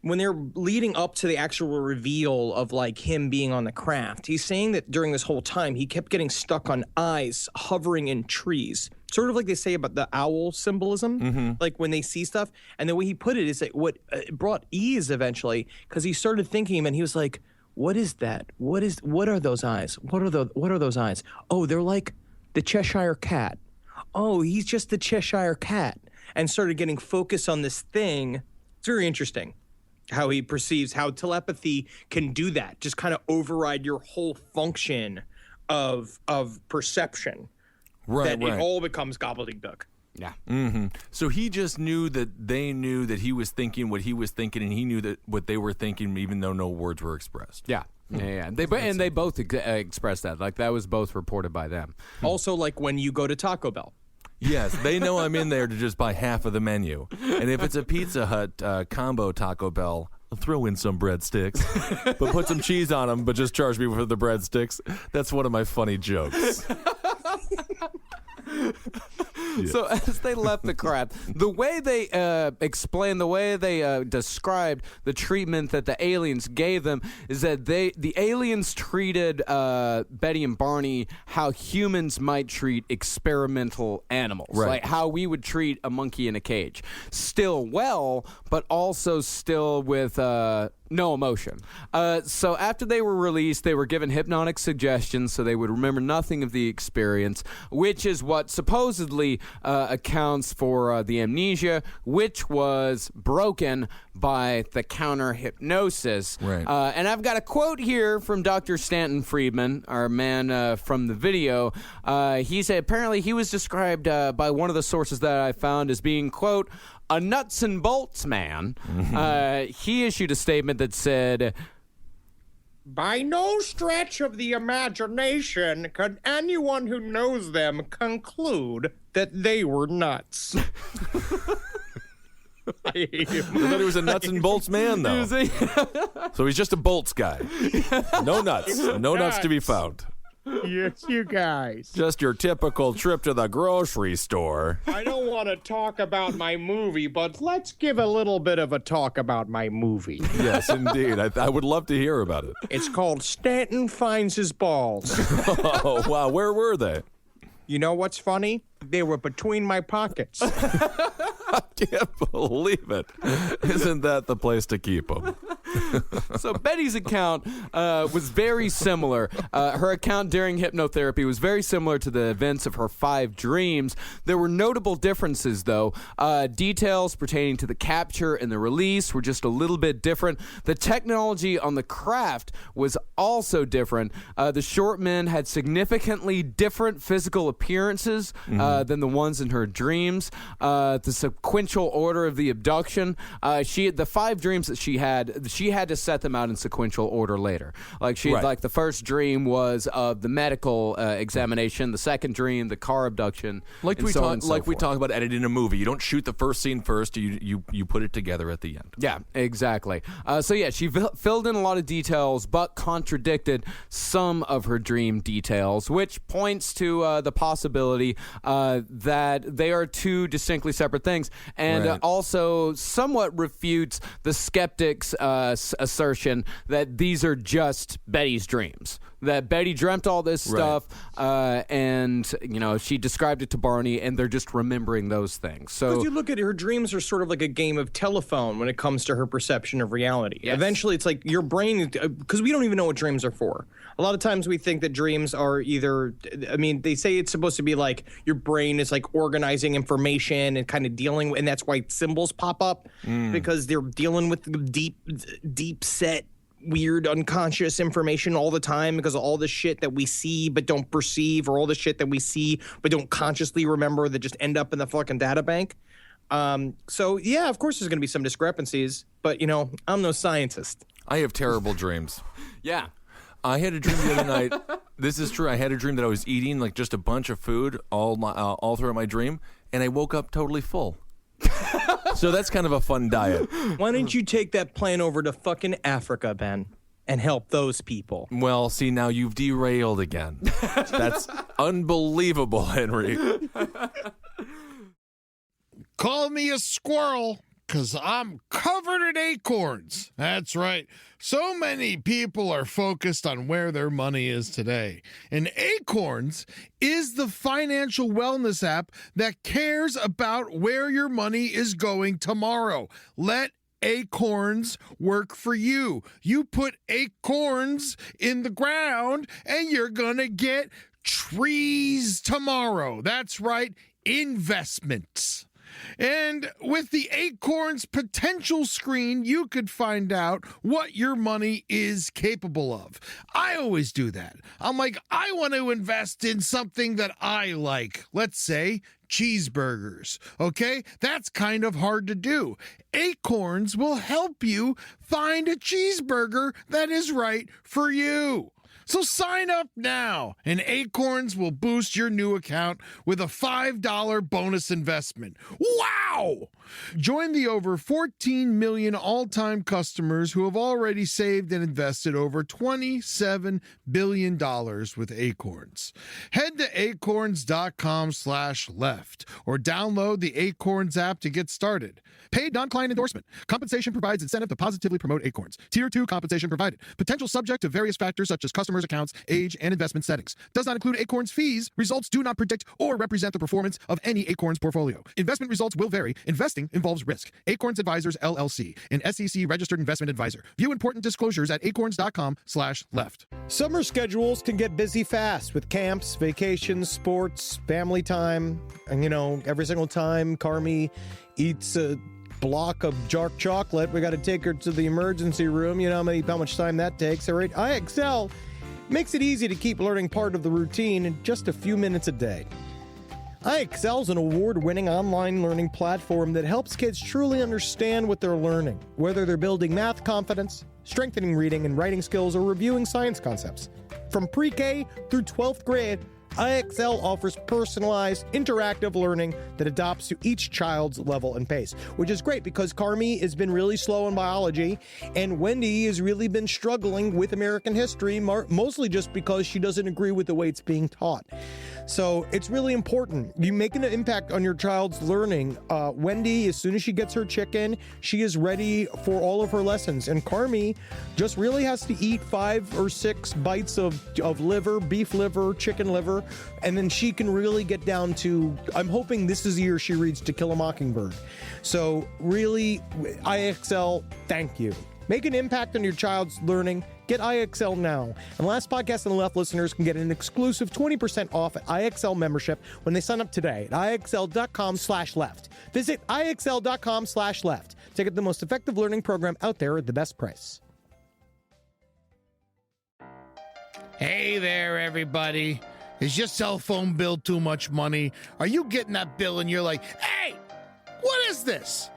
When they're leading up to the actual reveal of him being on the craft, he's saying that during this whole time he kept getting stuck on eyes hovering in trees. Sort of like they say about the owl symbolism, like when they see stuff. And the way he put it is that what brought ease eventually, because he started thinking, and he was like, "What is that? What are those eyes? What are those eyes? Oh, they're like the Cheshire Cat. Oh, he's just the Cheshire Cat." And started getting focused on this thing. It's very interesting how he perceives how telepathy can do that, just kind of override your whole function of perception. Right. It all becomes gobbledygook.
Yeah.
Mm-hmm. So he just knew that they knew that he was thinking what he was thinking, and he knew that what they were thinking, even though no words were expressed.
Yeah. Yeah. They both expressed that. That was both reported by them.
Also, when you go to Taco Bell.
Yes, they know I'm in there to just buy half of the menu. And if it's a Pizza Hut combo Taco Bell, I'll throw in some breadsticks, but put some cheese on them, but just charge me for the breadsticks. That's one of my funny jokes.
Yeah. So as they left the craft, the way they described the treatment that the aliens gave them is that the aliens treated Betty and Barney how humans might treat experimental animals, like how we would treat a monkey in a cage. Still well, but also still with no emotion. So after they were released, they were given hypnotic suggestions so they would remember nothing of the experience, which is what supposedly accounts for the amnesia, which was broken by the counter-hypnosis.
Right.
And I've got a quote here from Dr. Stanton Friedman, our man from the video. He said apparently he was described by one of the sources that I found as being, quote, a nuts and bolts man. He issued a statement that said,
"By no stretch of the imagination could anyone who knows them conclude that they were nuts." I hate him.
I thought he was a nuts and bolts man, though. So he's just a bolts guy. No nuts. No nuts to be found.
Yes, you guys.
Just your typical trip to the grocery store.
I don't want to talk about my movie, but let's give a little bit of a talk about my movie.
Yes, indeed. I would love to hear about it.
It's called Stanton Finds His Balls.
Oh, wow. Where were they?
You know what's funny? They were between my pockets.
I can't believe it. Isn't that the place to keep them?
So Betty's account was very similar. Her account during hypnotherapy was very similar to the events of her 5 dreams. There were notable differences, though. Details pertaining to the capture and the release were just a little bit different. The technology on the craft was also different. The short men had significantly different physical appearances than the ones in her dreams. The sequential order of the abduction, the 5 dreams that she had to set them out in sequential order later. Like the first dream was of the medical examination, the second dream, the car abduction,
we talk about editing a movie. You don't shoot the first scene first. You put it together at the end.
Yeah, exactly. She filled in a lot of details, but contradicted some of her dream details, which points to the possibility that they are 2 distinctly separate things, and also somewhat refutes the skeptics' assertion that these are just Betty's dreams. that Betty dreamt all this stuff, and she described it to Barney, and they're just remembering those things. So
because you look at her dreams are sort of like a game of telephone when it comes to her perception of reality.
Yes.
Eventually, it's like your brain, because we don't even know what dreams are for. A lot of times we think that dreams are either, they say it's supposed to be like your brain is like organizing information and kind of dealing, and that's why symbols pop up, because they're dealing with deep set, weird unconscious information all the time because of all the shit that we see but don't perceive, or all the shit that we see but don't consciously remember that just end up in the fucking data bank. So yeah, of course there's going to be some discrepancies, but I'm no scientist.
I have terrible dreams.
yeah.
I had a dream the other night. This is true. I had a dream that I was eating like just a bunch of food all throughout my dream, and I woke up totally full. So that's kind of a fun diet.
Why don't you take that plane over to fucking Africa, Ben, and help those people?
Well, see, now you've derailed again. That's unbelievable, Henry.
Call me a squirrel, 'cause I'm covered in acorns. That's right. So many people are focused on where their money is today. And Acorns is the financial wellness app that cares about where your money is going tomorrow. Let Acorns work for you. You put acorns in the ground and you're going to get trees tomorrow. That's right, investments. And with the Acorns potential screen, you could find out what your money is capable of. I always do that. I'm like, I want to invest in something that I like. Let's say cheeseburgers. Okay? That's kind of hard to do. Acorns will help you find a cheeseburger that is right for you. So sign up now, and Acorns will boost your new account with a $5 bonus investment. Wow! Join the over 14 million all-time customers who have already saved and invested over $27 billion with Acorns. Head to acorns.com/left or download the Acorns app to get started. Paid non-client endorsement. Compensation provides incentive to positively promote Acorns. Tier 2 compensation provided. Potential subject to various factors such as customers' accounts, age, and investment settings. Does not include Acorns fees. Results do not predict or represent the performance of any Acorns portfolio. Investment results will vary. Investing involves risk. Acorns Advisors, LLC, an SEC registered investment advisor. View important disclosures at acorns.com/left.
Summer schedules can get busy fast with camps, vacations, sports, family time. And, every single time Carmi eats a block of dark chocolate, we got to take her to the emergency room. You know how much time that takes. All right, IXL makes it easy to keep learning part of the routine in just a few minutes a day. IXL is an award-winning online learning platform that helps kids truly understand what they're learning, whether they're building math confidence, strengthening reading and writing skills, or reviewing science concepts. From pre-K through 12th grade, IXL offers personalized, interactive learning that adapts to each child's level and pace, which is great because Carmi has been really slow in biology, and Wendy has really been struggling with American history, mostly just because she doesn't agree with the way it's being taught. So it's really important. You make an impact on your child's learning. Wendy, as soon as she gets her chicken, she is ready for all of her lessons. And Carmi just really has to eat 5 or 6 bites of liver, beef liver, chicken liver, and then she can really get down to, I'm hoping this is the year she reads To Kill a Mockingbird. So really, IXL, thank you. Make an impact on your child's learning. Get IXL now. And Last Podcast on the Left listeners can get an exclusive 20% off at IXL membership when they sign up today at IXL.com/left. Visit IXL.com/left to get the most effective learning program out there at the best price.
Hey there, everybody. Is your cell phone bill too much money? Are you getting that bill and you're like, hey, what is this?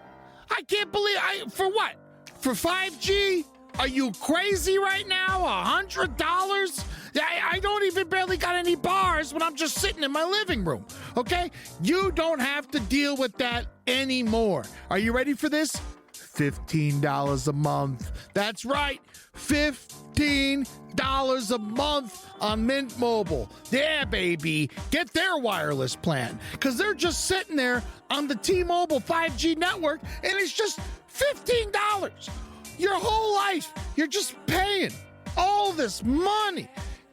I can't believe for what? For 5G? Are you crazy right now? $100? I don't even barely got any bars when I'm just sitting in my living room, okay? You don't have to deal with that anymore. Are you ready for this? $15 a month. That's right, $15 a month on Mint Mobile. Yeah, baby. Get their wireless plan, because they're just sitting there on the T-Mobile 5G network, and it's just $15. Your whole life, you're just paying all this money.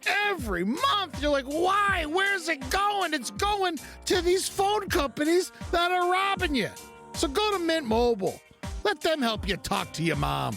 every month. You're like, why? Where's it going? It's going to these phone companies that are robbing you. So go to Mint Mobile. Let them help you talk to your mom.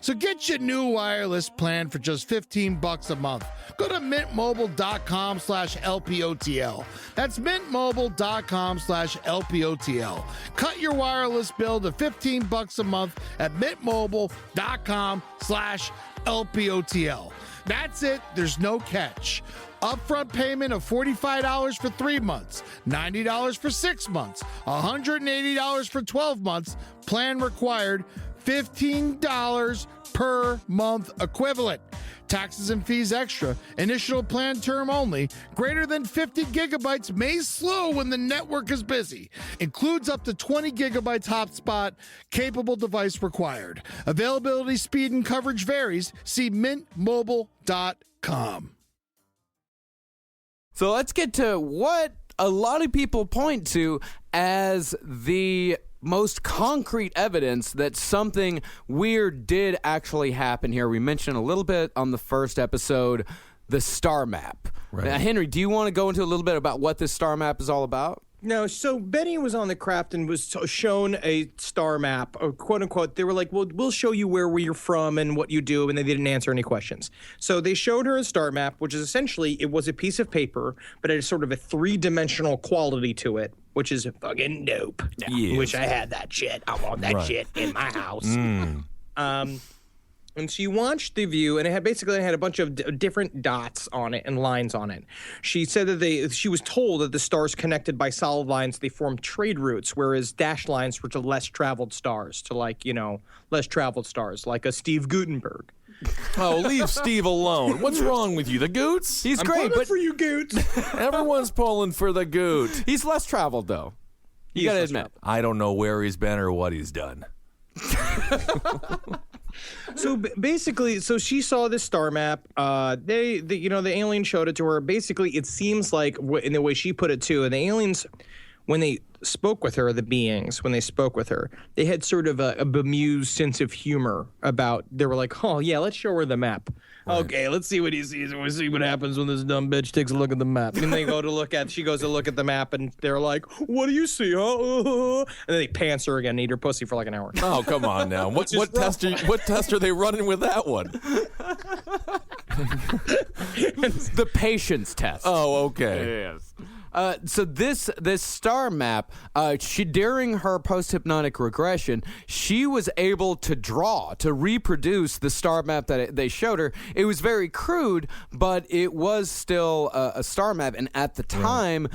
So get your new wireless plan for just $15 a month. Go to mintmobile.com/LPOTL. That's mintmobile.com/LPOTL. Cut your wireless bill to $15 a month at mintmobile.com/LPOTL. That's it. There's no catch. Upfront payment of $45 for 3 months, $90 for 6 months, $180 for 12 months. Plan required, $15 per month equivalent. Taxes and fees extra. Initial plan term only. Greater than 50 gigabytes may slow when the network is busy. Includes up to 20 gigabytes hotspot. Capable device required. Availability, speed, and coverage varies. See mintmobile.com.
So let's get to what a lot of people point to as the most concrete evidence that something weird did actually happen here. We mentioned a little bit on the first episode, the star map.
Right.
Now, Henry, do you want to go into a little bit about what this star map is all about?
No, so Betty was on the craft and was shown a star map, or quote unquote. They were like, well, we'll show you where you're from and what you do, and they didn't answer any questions. So they showed her a star map, which is essentially, it was a piece of paper, but it has sort of a 3-dimensional quality to it, which is fucking dope.
Yes.
Wish I had that shit. I want that shit in my house. And she watched the view, and it had a bunch of different dots on it and lines on it. She said that she was told that the stars connected by solid lines, they formed trade routes, whereas dashed lines were to less traveled stars, less traveled stars, like a Steve Gutenberg.
Oh, leave Steve alone. What's wrong with you? The Goots?
He's
I'm
great,
pulling
but
for you, Goots.
Everyone's pulling for the Goot.
he's less traveled, though. You got to admit.
I don't know where he's been or what he's done.
So basically, she saw this star map. The alien showed it to her. Basically, it seems like, in the way she put it too, and the aliens, when they spoke with her, they had sort of a bemused sense of humor about. They were like, "Oh yeah, let's show her the map. Right. Okay, let's see what he sees, and we'll see what happens when this dumb bitch takes a look at the map." And they she goes to look at the map, and they're like, "What do you see, huh?" And then they pants her again, and eat her pussy for like an hour.
Oh, come on now. What test are they running with that one?
The patience test.
Oh, okay.
Yes. So this star map, during her post-hypnotic regression, she was able to reproduce the star map that they showed her. It was very crude, but it was still a star map. And at the time,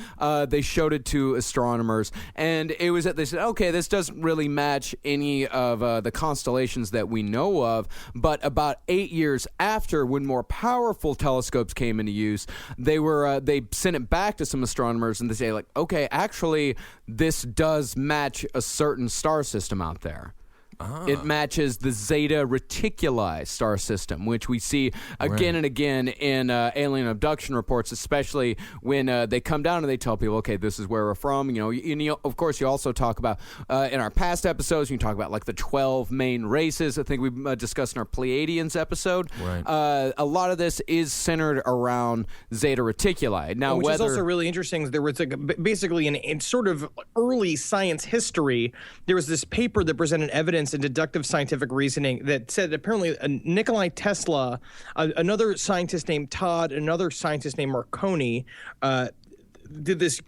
they showed it to astronomers, and they said, okay, this doesn't really match any of the constellations that we know of. But about 8 years after, when more powerful telescopes came into use, they sent it back to some astronomers, and they say, like, okay, actually, this does match a certain star system out there. It matches the Zeta Reticuli star system, which we see again and again in alien abduction reports, especially when they come down and they tell people, okay, this is where we're from. Of course, you also talk about, in our past episodes, you talk about like the 12 main races. I think we discussed in our Pleiadians episode.
Right.
A lot of this is centered around Zeta Reticuli. Now,
which is also really interesting. There was basically in sort of early science history, there was this paper that presented evidence and deductive scientific reasoning that said apparently Nikola Tesla, another scientist named Todd, another scientist named Marconi did this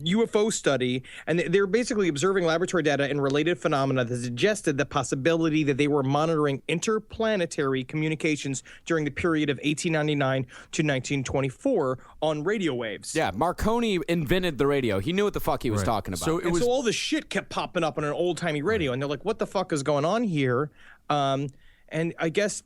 UFO study, and they're basically observing laboratory data and related phenomena that suggested the possibility that they were monitoring interplanetary communications during the period of 1899 to 1924 on radio waves.
Yeah, Marconi invented the radio. He knew what the fuck he was talking about.
So all the shit kept popping up on an old-timey radio, and they're like, what the fuck is going on here? And I guess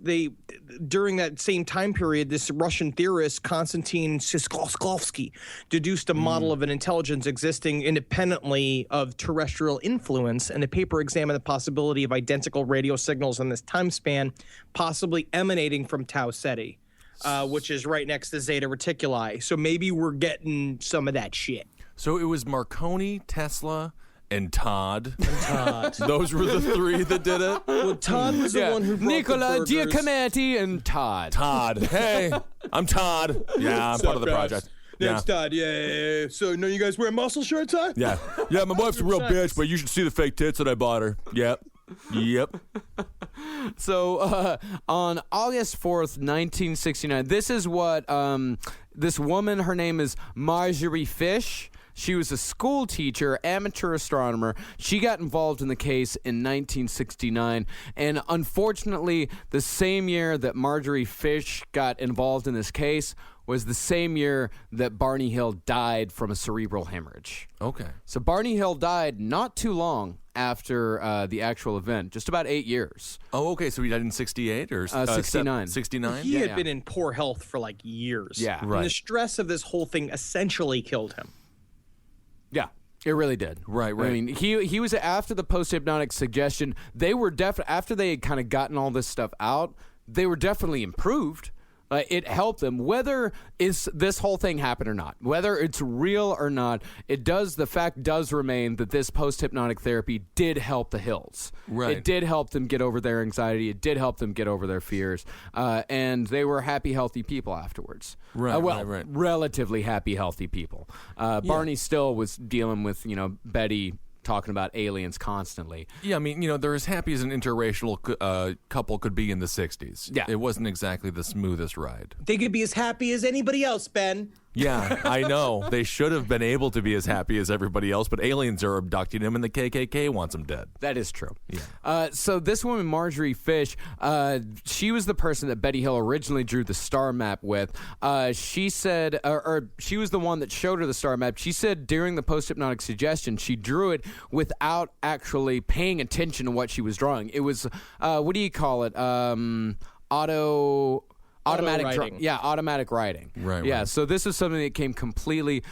during that same time period, this Russian theorist, Konstantin Tsiolkovsky, deduced a model of an intelligence existing independently of terrestrial influence, and the paper examined the possibility of identical radio signals in this time span, possibly emanating from Tau Ceti, which is right next to Zeta Reticuli. So maybe we're getting some of that shit.
So it was Marconi, Tesla, and Todd. Those were the three that did it?
Well, Todd was the one who brought
Nicola
the burgers.
Giacometti and Todd.
Hey. I'm Todd. Yeah, I'm part of the project.
Name's Todd. Yeah. So, no, you guys wear muscle shirts, huh?
Yeah. Yeah, my wife's a real bitch, but you should see the fake tits that I bought her. Yep.
So on August 4th, 1969, this is what this woman, her name is Marjorie Fish. She was a school teacher, amateur astronomer. She got involved in the case in 1969. And unfortunately, the same year that Marjorie Fish got involved in this case was the same year that Barney Hill died from a cerebral hemorrhage.
Okay.
So Barney Hill died not too long after the actual event, just about 8 years.
Oh, okay. So he died in 68 or
69.
69?
He had been in poor health for like years.
Yeah.
And the stress of this whole thing essentially killed him.
Yeah. It really did.
Right.
I mean, he was after the post-hypnotic suggestion. They were after they had kind of gotten all this stuff out, they were definitely improved. It helped them. Whether this whole thing happened or not, whether it's real or not, the fact does remain that this post-hypnotic therapy did help the Hills.
Right.
It did help them get over their anxiety. It did help them get over their fears. And they were happy, healthy people afterwards.
Right,
right. Relatively happy, healthy people. Barney still was dealing with, Betty talking about aliens constantly.
Yeah, I mean, they're as happy as an interracial couple could be in the 60s.
Yeah.
It wasn't exactly the smoothest ride.
They could be as happy as anybody else, Ben.
Yeah, I know. They should have been able to be as happy as everybody else, but aliens are abducting them and the KKK wants them dead.
That is true.
Yeah.
So this woman, Marjorie Fish, she was the person that Betty Hill originally drew the star map with. She said, or she was the one that showed her the star map. She said during the post-hypnotic suggestion, she drew it without actually paying attention to what she was drawing. It was, what do you call it? Automatic
writing.
Automatic writing.
Right.
Yeah, so this is something that came completely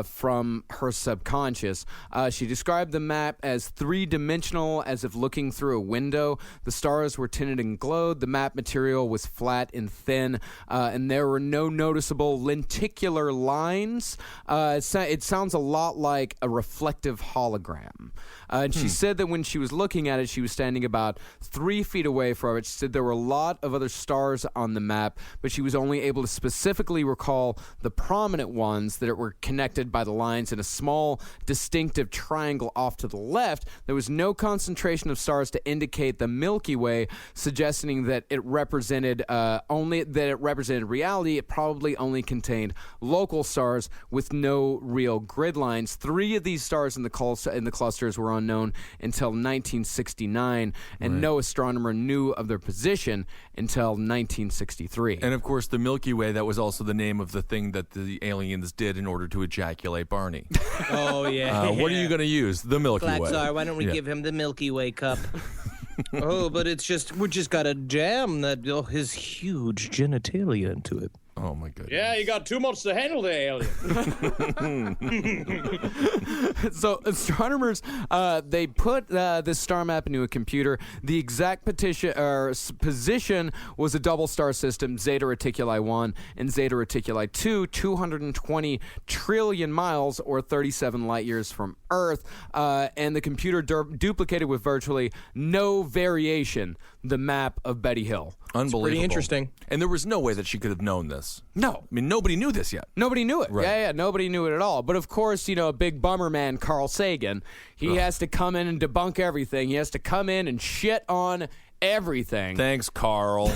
from her subconscious. She described the map as three-dimensional, as if looking through a window. The stars were tinted and glowed. The map material was flat and thin, and there were no noticeable lenticular lines. It sounds a lot like a reflective hologram. And she said that when she was looking at it, she was standing about 3 feet away from it. She said there were a lot of other stars on the map, but she was only able to specifically recall the prominent ones that were connected by the lines in a small, distinctive triangle off to the left. There was no concentration of stars to indicate the Milky Way, suggesting that it represented reality. It probably only contained local stars with no real grid lines. 3 of these stars in the clusters were unknown until 1969, and no astronomer knew of their position until 1963.
And of course, the Milky Way, that was also the name of the thing that the aliens did in order to ejaculate Barney.
Oh, yeah.
What are you going to use? The Milky Way.
Czar, why don't we give him the Milky Way cup? Oh, but we just got to jam his huge genitalia into it.
Oh, my goodness.
Yeah, you got too much to handle there, alien.
So astronomers, they put this star map into a computer. The exact position was a double star system, Zeta Reticuli 1 and Zeta Reticuli 2, 220 trillion miles or 37 light years from Earth. And the computer duplicated with virtually no variation the map of Betty Hill.
Unbelievable.
Pretty interesting.
And there was no way that she could have known this.
No.
I mean, nobody knew this yet.
Nobody knew it.
Right.
Yeah, nobody knew it at all. But of course, a big bummer man, Carl Sagan, he has to come in and debunk everything. He has to come in and shit on everything.
Thanks, Carl.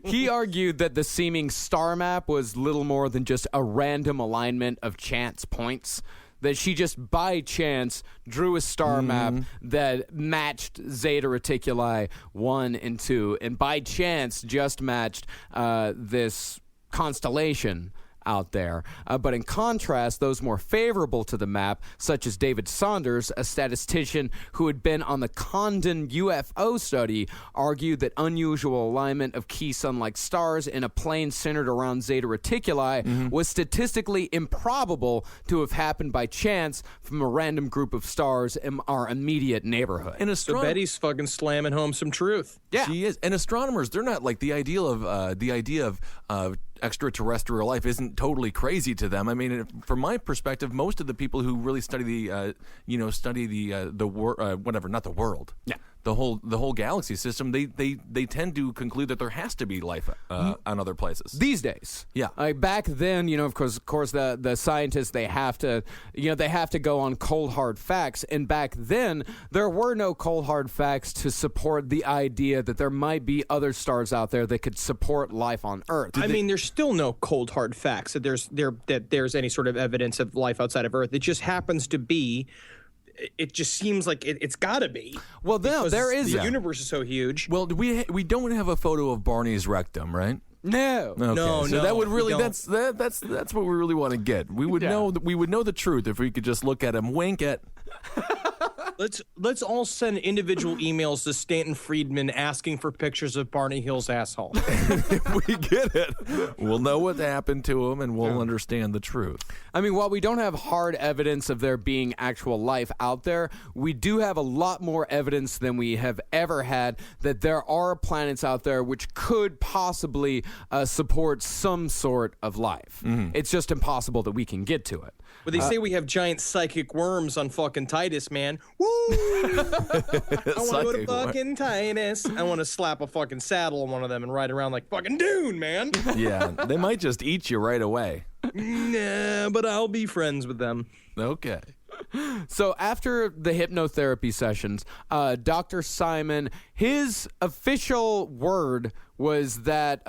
He argued that the seeming star map was little more than just a random alignment of chance points. That she just by chance drew a star map that matched Zeta Reticuli 1 and 2, and by chance just matched this constellation out there. But in contrast, those more favorable to the map, such as David Saunders, a statistician who had been on the Condon UFO study, argued that unusual alignment of key sun-like stars in a plane centered around Zeta Reticuli was statistically improbable to have happened by chance from a random group of stars in our immediate neighborhood.
And
So Betty's fucking slamming home some truth.
Yeah.
She is. And astronomers, they're not like the idea of extraterrestrial life isn't totally crazy to them. I mean, from my perspective, most of the people who really study the world, the whole galaxy system, they tend to conclude that there has to be life on other places
these days.
Yeah,
back then, of course, the scientists they have to go on cold hard facts, and back then there were no cold hard facts to support the idea that there might be other stars out there that could support life on Earth.
I mean, there's still no cold hard facts that there's any sort of evidence of life outside of Earth. It just happens to be. It just seems like it's got to be.
Well, there is.
The universe is so huge.
Well, we don't have a photo of Barney's rectum, right?
No.
Okay.
No.
So that would really that's what we really want to get. We would know the truth if we could just look at him, wink at.
Let's all send individual emails to Stanton Friedman asking for pictures of Barney Hill's asshole.
If we get it, we'll know what happened to him, and we'll understand the truth.
I mean, while we don't have hard evidence of there being actual life out there, we do have a lot more evidence than we have ever had that there are planets out there which could possibly support some sort of life. It's just impossible that we can get to it.
But they say we have giant psychic worms on fucking Titus, man. Woo! I want to go to fucking Titus. I want to slap a fucking saddle on one of them and ride around like fucking Dune, man.
Yeah, they might just eat you right away.
Nah, but I'll be friends with them.
Okay.
So after the hypnotherapy sessions, Dr. Simon, his official word was that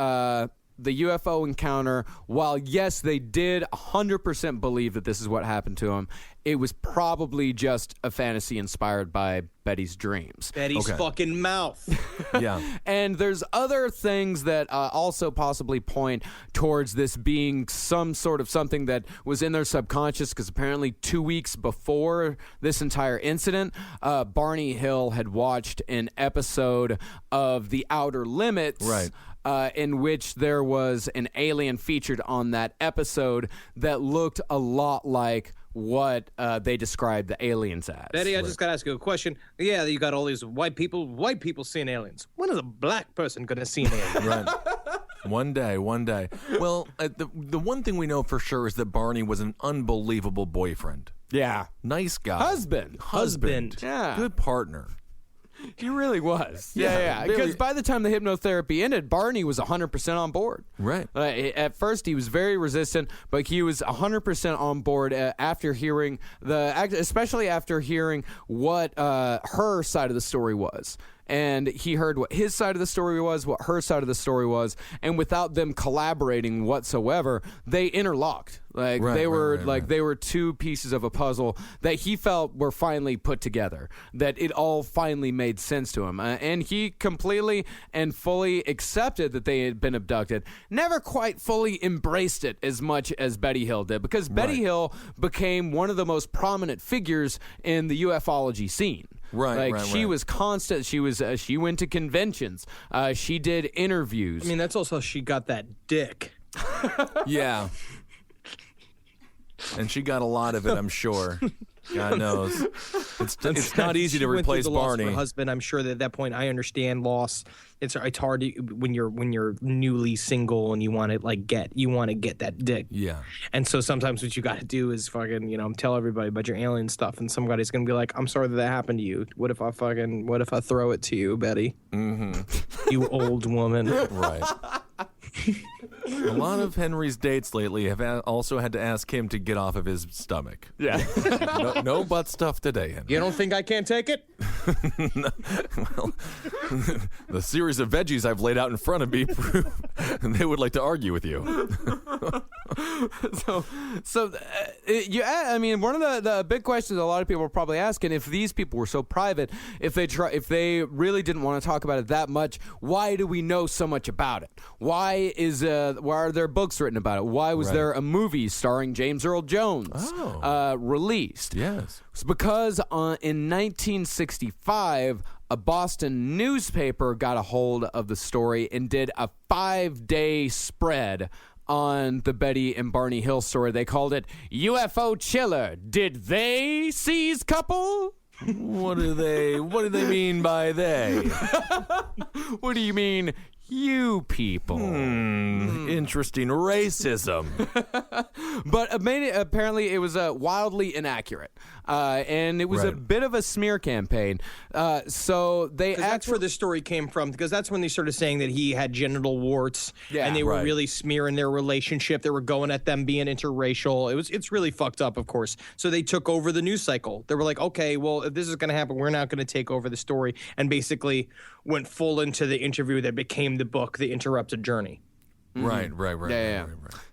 the UFO encounter, while yes, they did 100% believe that this is what happened to him, it was probably just a fantasy inspired by Betty's dreams.
Betty's fucking mouth.
Yeah.
And there's other things that also possibly point towards this being some sort of something that was in their subconscious, because apparently 2 weeks before this entire incident, Barney Hill had watched an episode of The Outer Limits.
Right.
In which there was an alien featured on that episode that looked a lot like what they described the aliens as.
Betty, I just got to ask you a question. Yeah, you got all these white people seeing aliens. When is a black person going to see an alien?
Right. One day. Well, the one thing we know for sure is that Barney was an unbelievable boyfriend.
Yeah.
Nice guy.
Husband. Yeah.
Good partner.
He really was. Yeah. Because by the time the hypnotherapy ended, Barney was 100% on board.
Right.
At first, he was very resistant, but he was 100% on board after hearing especially after hearing what her side of the story was. And he heard what his side of the story was, what her side of the story was, and without them collaborating whatsoever, they interlocked. They were two pieces of a puzzle that he felt were finally put together, that it all finally made sense to him. And he completely and fully accepted that they had been abducted, never quite fully embraced it as much as Betty Hill did, because Betty Hill became one of the most prominent figures in the ufology scene. She was constant. She went to conventions. She did interviews.
I mean, that's also how she got that dick.
Yeah. And she got a lot of it, I'm sure. God knows. It's not easy to replace Barney.
Her husband, I'm sure that at that point, I understand loss. It's hard when you're newly single and you want to get that dick.
Yeah.
And so sometimes what you got to do is fucking tell everybody about your alien stuff, and somebody's gonna be like, I'm sorry that happened to you. What if I throw it to you, Betty? Mm-hmm. You old woman.
Right. A lot of Henry's dates lately have also had to ask him to get off of his stomach.
Yeah.
No butt stuff today, Henry.
You don't think I can't take it?
No. Well, the series of veggies I've laid out in front of me prove they would like to argue with you.
I mean, one of the big questions a lot of people are probably asking, if these people were so private, if they really didn't want to talk about it that much, why do we know so much about it? Why are there books written about it? Why was there a movie starring James Earl Jones released?
Yes.
It's because in 1965, a Boston newspaper got a hold of the story and did a 5-day spread on the Betty and Barney Hill story. They called it UFO Chiller. Did they seize couple?
What do they mean by they?
What do you mean, you people?
Interesting racism.
But apparently it was wildly inaccurate. And it was a bit of a smear campaign. So
that's where this story came from, because that's when they started saying that he had genital warts, and they were really smearing their relationship. They were going at them being interracial. It's really fucked up, of course. So they took over the news cycle. They were like, okay, well, if this is going to happen, we're not going to take over the story, and basically went full into the interview that became the book, The Interrupted Journey.
Right.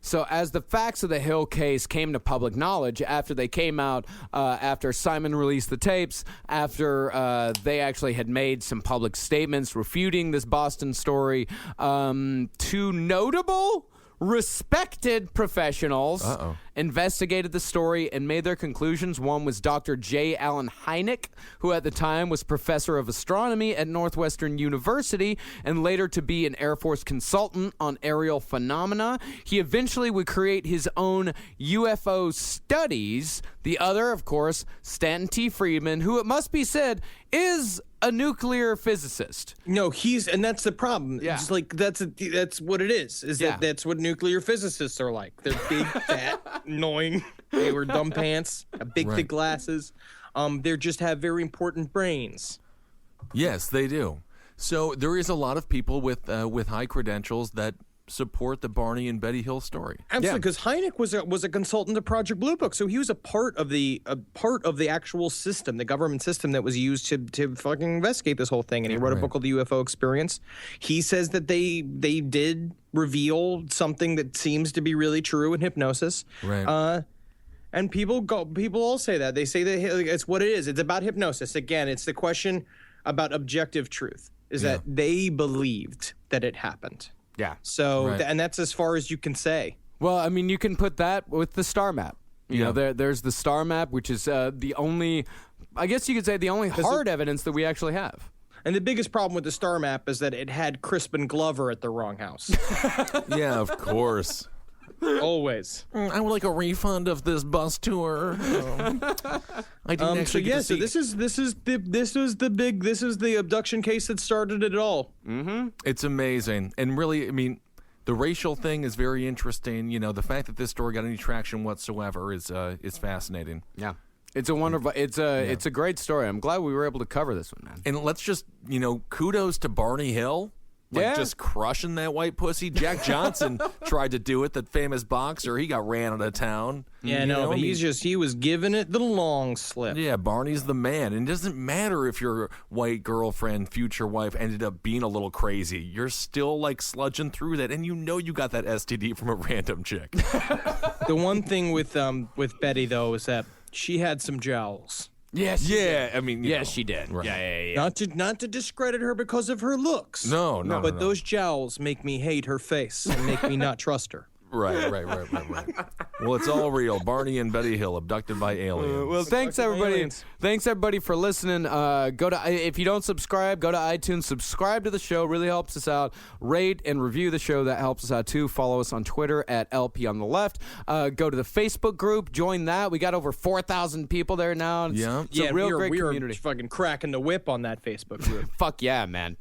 So as the facts of the Hill case came to public knowledge after they came out, after Simon released the tapes, after they actually had made some public statements refuting this Boston story, two notable, respected professionals investigated the story and made their conclusions. One was Dr. J. Allen Hynek, who at the time was professor of astronomy at Northwestern University and later to be an Air Force consultant on aerial phenomena. He eventually would create his own UFO studies. The other, of course, Stanton T. Friedman, who, it must be said, is a nuclear physicist.
No, and that's the problem.
Yeah.
It's like that's what it is. That's what nuclear physicists are like. They're big, fat, annoying. They wear dumb pants, have big thick glasses. They just have very important brains.
Yes, they do. So there is a lot of people with high credentials that support the Barney and Betty Hill story.
Absolutely, because Hynek was a consultant to Project Blue Book, so he was a part of the actual system, the government system that was used to fucking investigate this whole thing. And he wrote a book called The UFO Experience. He says that they did reveal something that seems to be really true in hypnosis.
Right.
And people all say that. They say that it's what it is. It's about hypnosis. Again, it's the question about objective truth, is that they believed that it happened.
Yeah.
So, and that's as far as you can say.
Well, I mean, you can put that with the star map. You know, there's the star map, which is the only, I guess you could say, the only hard evidence that we actually have.
And the biggest problem with the star map is that it had Crispin Glover at the wrong house.
Yeah, of course.
Always.
I would like a refund of this bus tour. I didn't actually get to see.
So this is the abduction case that started it all.
Mm-hmm.
It's amazing, and really, I mean, the racial thing is very interesting. You know, the fact that this story got any traction whatsoever is fascinating.
Yeah. It's a wonderful. It's a great story. I'm glad we were able to cover this one, man.
And let's just, kudos to Barney Hill. Just crushing that white pussy. Jack Johnson tried to do it, that famous boxer. He got ran out of town.
Yeah, but he was giving it the long slip.
Yeah, Barney's the man. And it doesn't matter if your white girlfriend, future wife, ended up being a little crazy. You're still, sludging through that, and you got that STD from a random chick.
The one thing with Betty, though, is that she had some jowls.
Yes.
Yeah, I mean,
yes, she did.
Right.
Yeah.
Not to discredit her because of her looks.
No.
But those jowls make me hate her face and make me not trust her.
Right. Well, it's all real. Barney and Betty Hill abducted by aliens.
Well, thanks everybody.
Aliens.
Thanks everybody for listening. If you don't subscribe, go to iTunes, subscribe to the show. Really helps us out. Rate and review the show. That helps us out too. Follow us on Twitter at LP on the Left. Go to the Facebook group. Join that. We got over 4,000 people there now. It's a real great community.
We are fucking cracking the whip on that Facebook group.
Fuck yeah, man.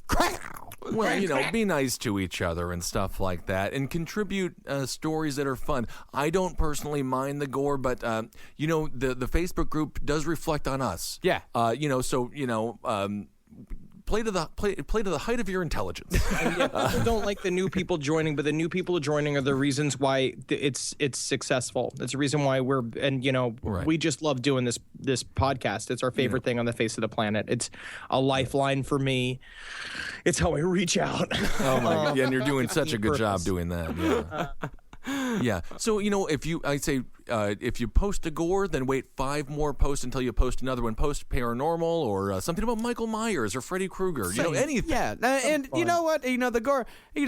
Well, be nice to each other and stuff like that, and contribute stories that are fun. I don't personally mind the gore, but the Facebook group does reflect on us.
Yeah.
Play to the height of your intelligence.
I don't like the new people joining, but the new people joining are the reasons why it's successful. It's the reason why we just love doing this podcast. It's our favorite thing on the face of the planet. It's a lifeline for me. It's how I reach out.
Oh my God! Yeah, and you're doing such a good job doing that. Yeah. Yeah. So, if you post a gore, then wait 5 more posts until you post another one. Post paranormal or something about Michael Myers or Freddy Krueger. Anything.
Yeah. And you know what? The gore,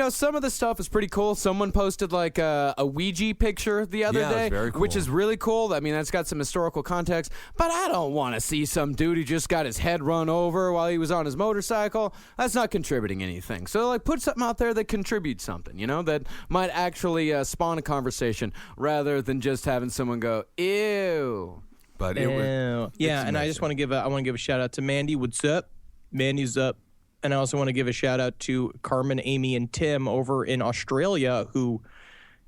some of the stuff is pretty cool. Someone posted a Ouija picture the other day,
very cool.
which is really cool. I mean, that's got some historical context, but I don't want to see some dude who just got his head run over while he was on his motorcycle. That's not contributing anything. So, put something out there that contributes something, that might actually spawn a conversation rather than just having someone go, ew.
But
and I just want to give a shout out to Mandy. What's up? Mandy's up. And I also want to give a shout out to Carmen, Amy, and Tim over in Australia who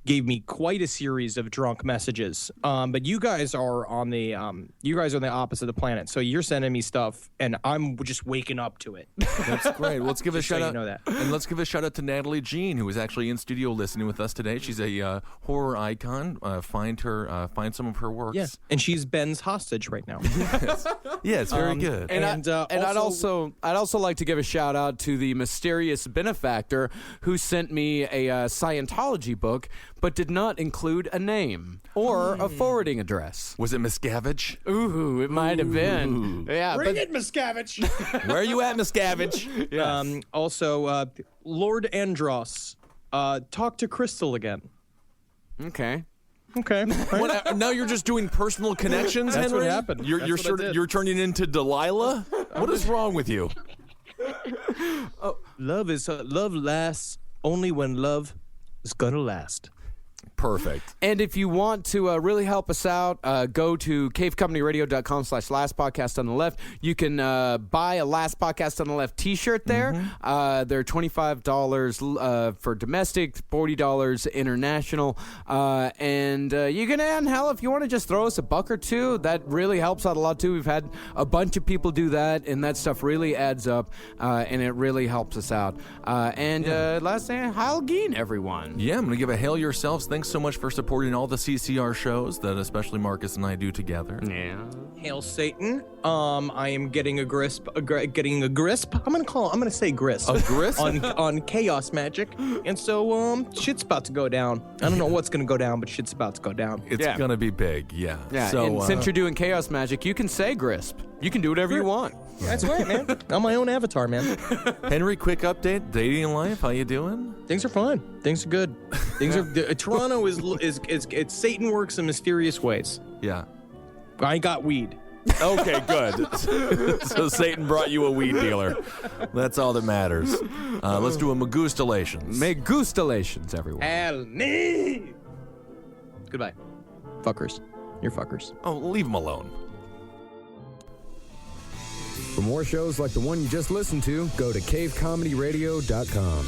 gave me quite a series of drunk messages. But you guys are on the opposite of the planet. So you're sending me stuff, and I'm just waking up to it.
That's great. Let's give a shout out.
You know that.
And let's give a shout out to Natalie Jean, who is actually in studio listening with us today. She's a horror icon. Find some of her works.
Yeah, and she's Ben's hostage right now.
Yeah, it's very good.
And I'd also like to give a shout out to the mysterious benefactor who sent me a Scientology book, but did not include a name or a forwarding address.
Was it Miscavige?
Ooh, it might have been. Yeah,
Bring it, Miscavige.
Where are you at, Miscavige?
Yes.
Also, Lord Andros, talk to Crystal again.
Okay.
Okay.
What, now you're just doing personal connections,
That's
Henry?
what happened.
You're turning into Delilah? What is wrong with you?
Love lasts only when love is gonna last.
Perfect.
And if you want to really help us out, go to cavecomedyradio.com/last podcast on the left. You can buy a Last Podcast on the Left t-shirt there. They're $25 for domestic, $40 international. And you can, and hell, if you want to just throw us a buck or two, that really helps out a lot too. We've had a bunch of people do that, and that stuff really adds up, and it really helps us out. Last thing, Heil Geen, everyone.
Yeah, I'm going to give a hail yourselves. Thanks so much for supporting all the CCR shows that especially Marcus and I do together.
Yeah.
Hail Satan. I am getting a grasp. I'm gonna say grasp.
A grasp?
on chaos magic. And so shit's about to go down. I don't know what's gonna go down, but shit's about to go down.
It's going to be big, yeah.
Yeah,
So,
and since you're doing chaos magic, you can say Grisp. You can do whatever you want.
That's right, man. I'm my own avatar, man.
Henry, quick update. Dating life, how you doing?
Things are fine. Things are good. Things are. Toronto is Satan works in mysterious ways.
Yeah.
I got weed.
Okay, good. So Satan brought you a weed dealer. That's all that matters. Let's do a Magustalations.
Magustalations, everyone.
Alni. Goodbye. Fuckers. You're fuckers.
Oh, leave them alone.
For more shows like the one you just listened to, go to cavecomedyradio.com.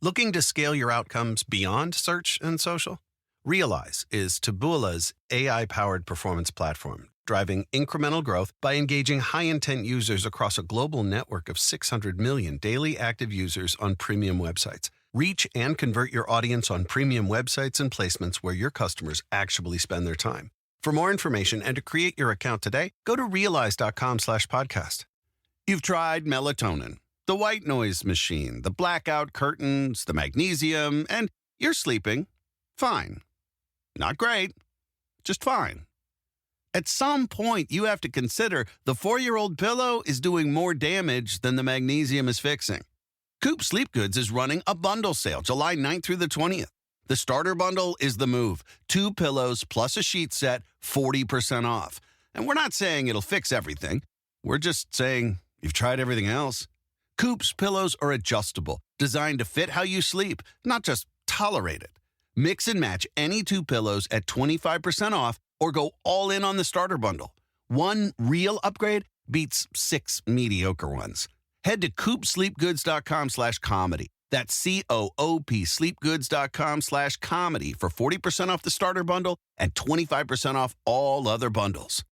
Looking to scale your outcomes beyond search and social? Realize is Taboola's AI-powered performance platform, driving incremental growth by engaging high-intent users across a global network of 600 million daily active users on premium websites. Reach and convert your audience on premium websites and placements where your customers actually spend their time. For more information and to create your account today, go to realize.com/podcast. You've tried melatonin, the white noise machine, the blackout curtains, the magnesium, and you're sleeping fine. Not great, just fine. At some point, you have to consider the 4-year-old pillow is doing more damage than the magnesium is fixing. Coop Sleep Goods is running a bundle sale July 9th through the 20th. The starter bundle is the move. 2 pillows plus a sheet set, 40% off. And we're not saying it'll fix everything. We're just saying you've tried everything else. Coop's pillows are adjustable, designed to fit how you sleep, not just tolerate it. Mix and match any 2 pillows at 25% off or go all in on the starter bundle. One real upgrade beats 6 mediocre ones. Head to coopsleepgoods.com/comedy. That's COOP sleepgoods.com/comedy for 40% off the starter bundle and 25% off all other bundles.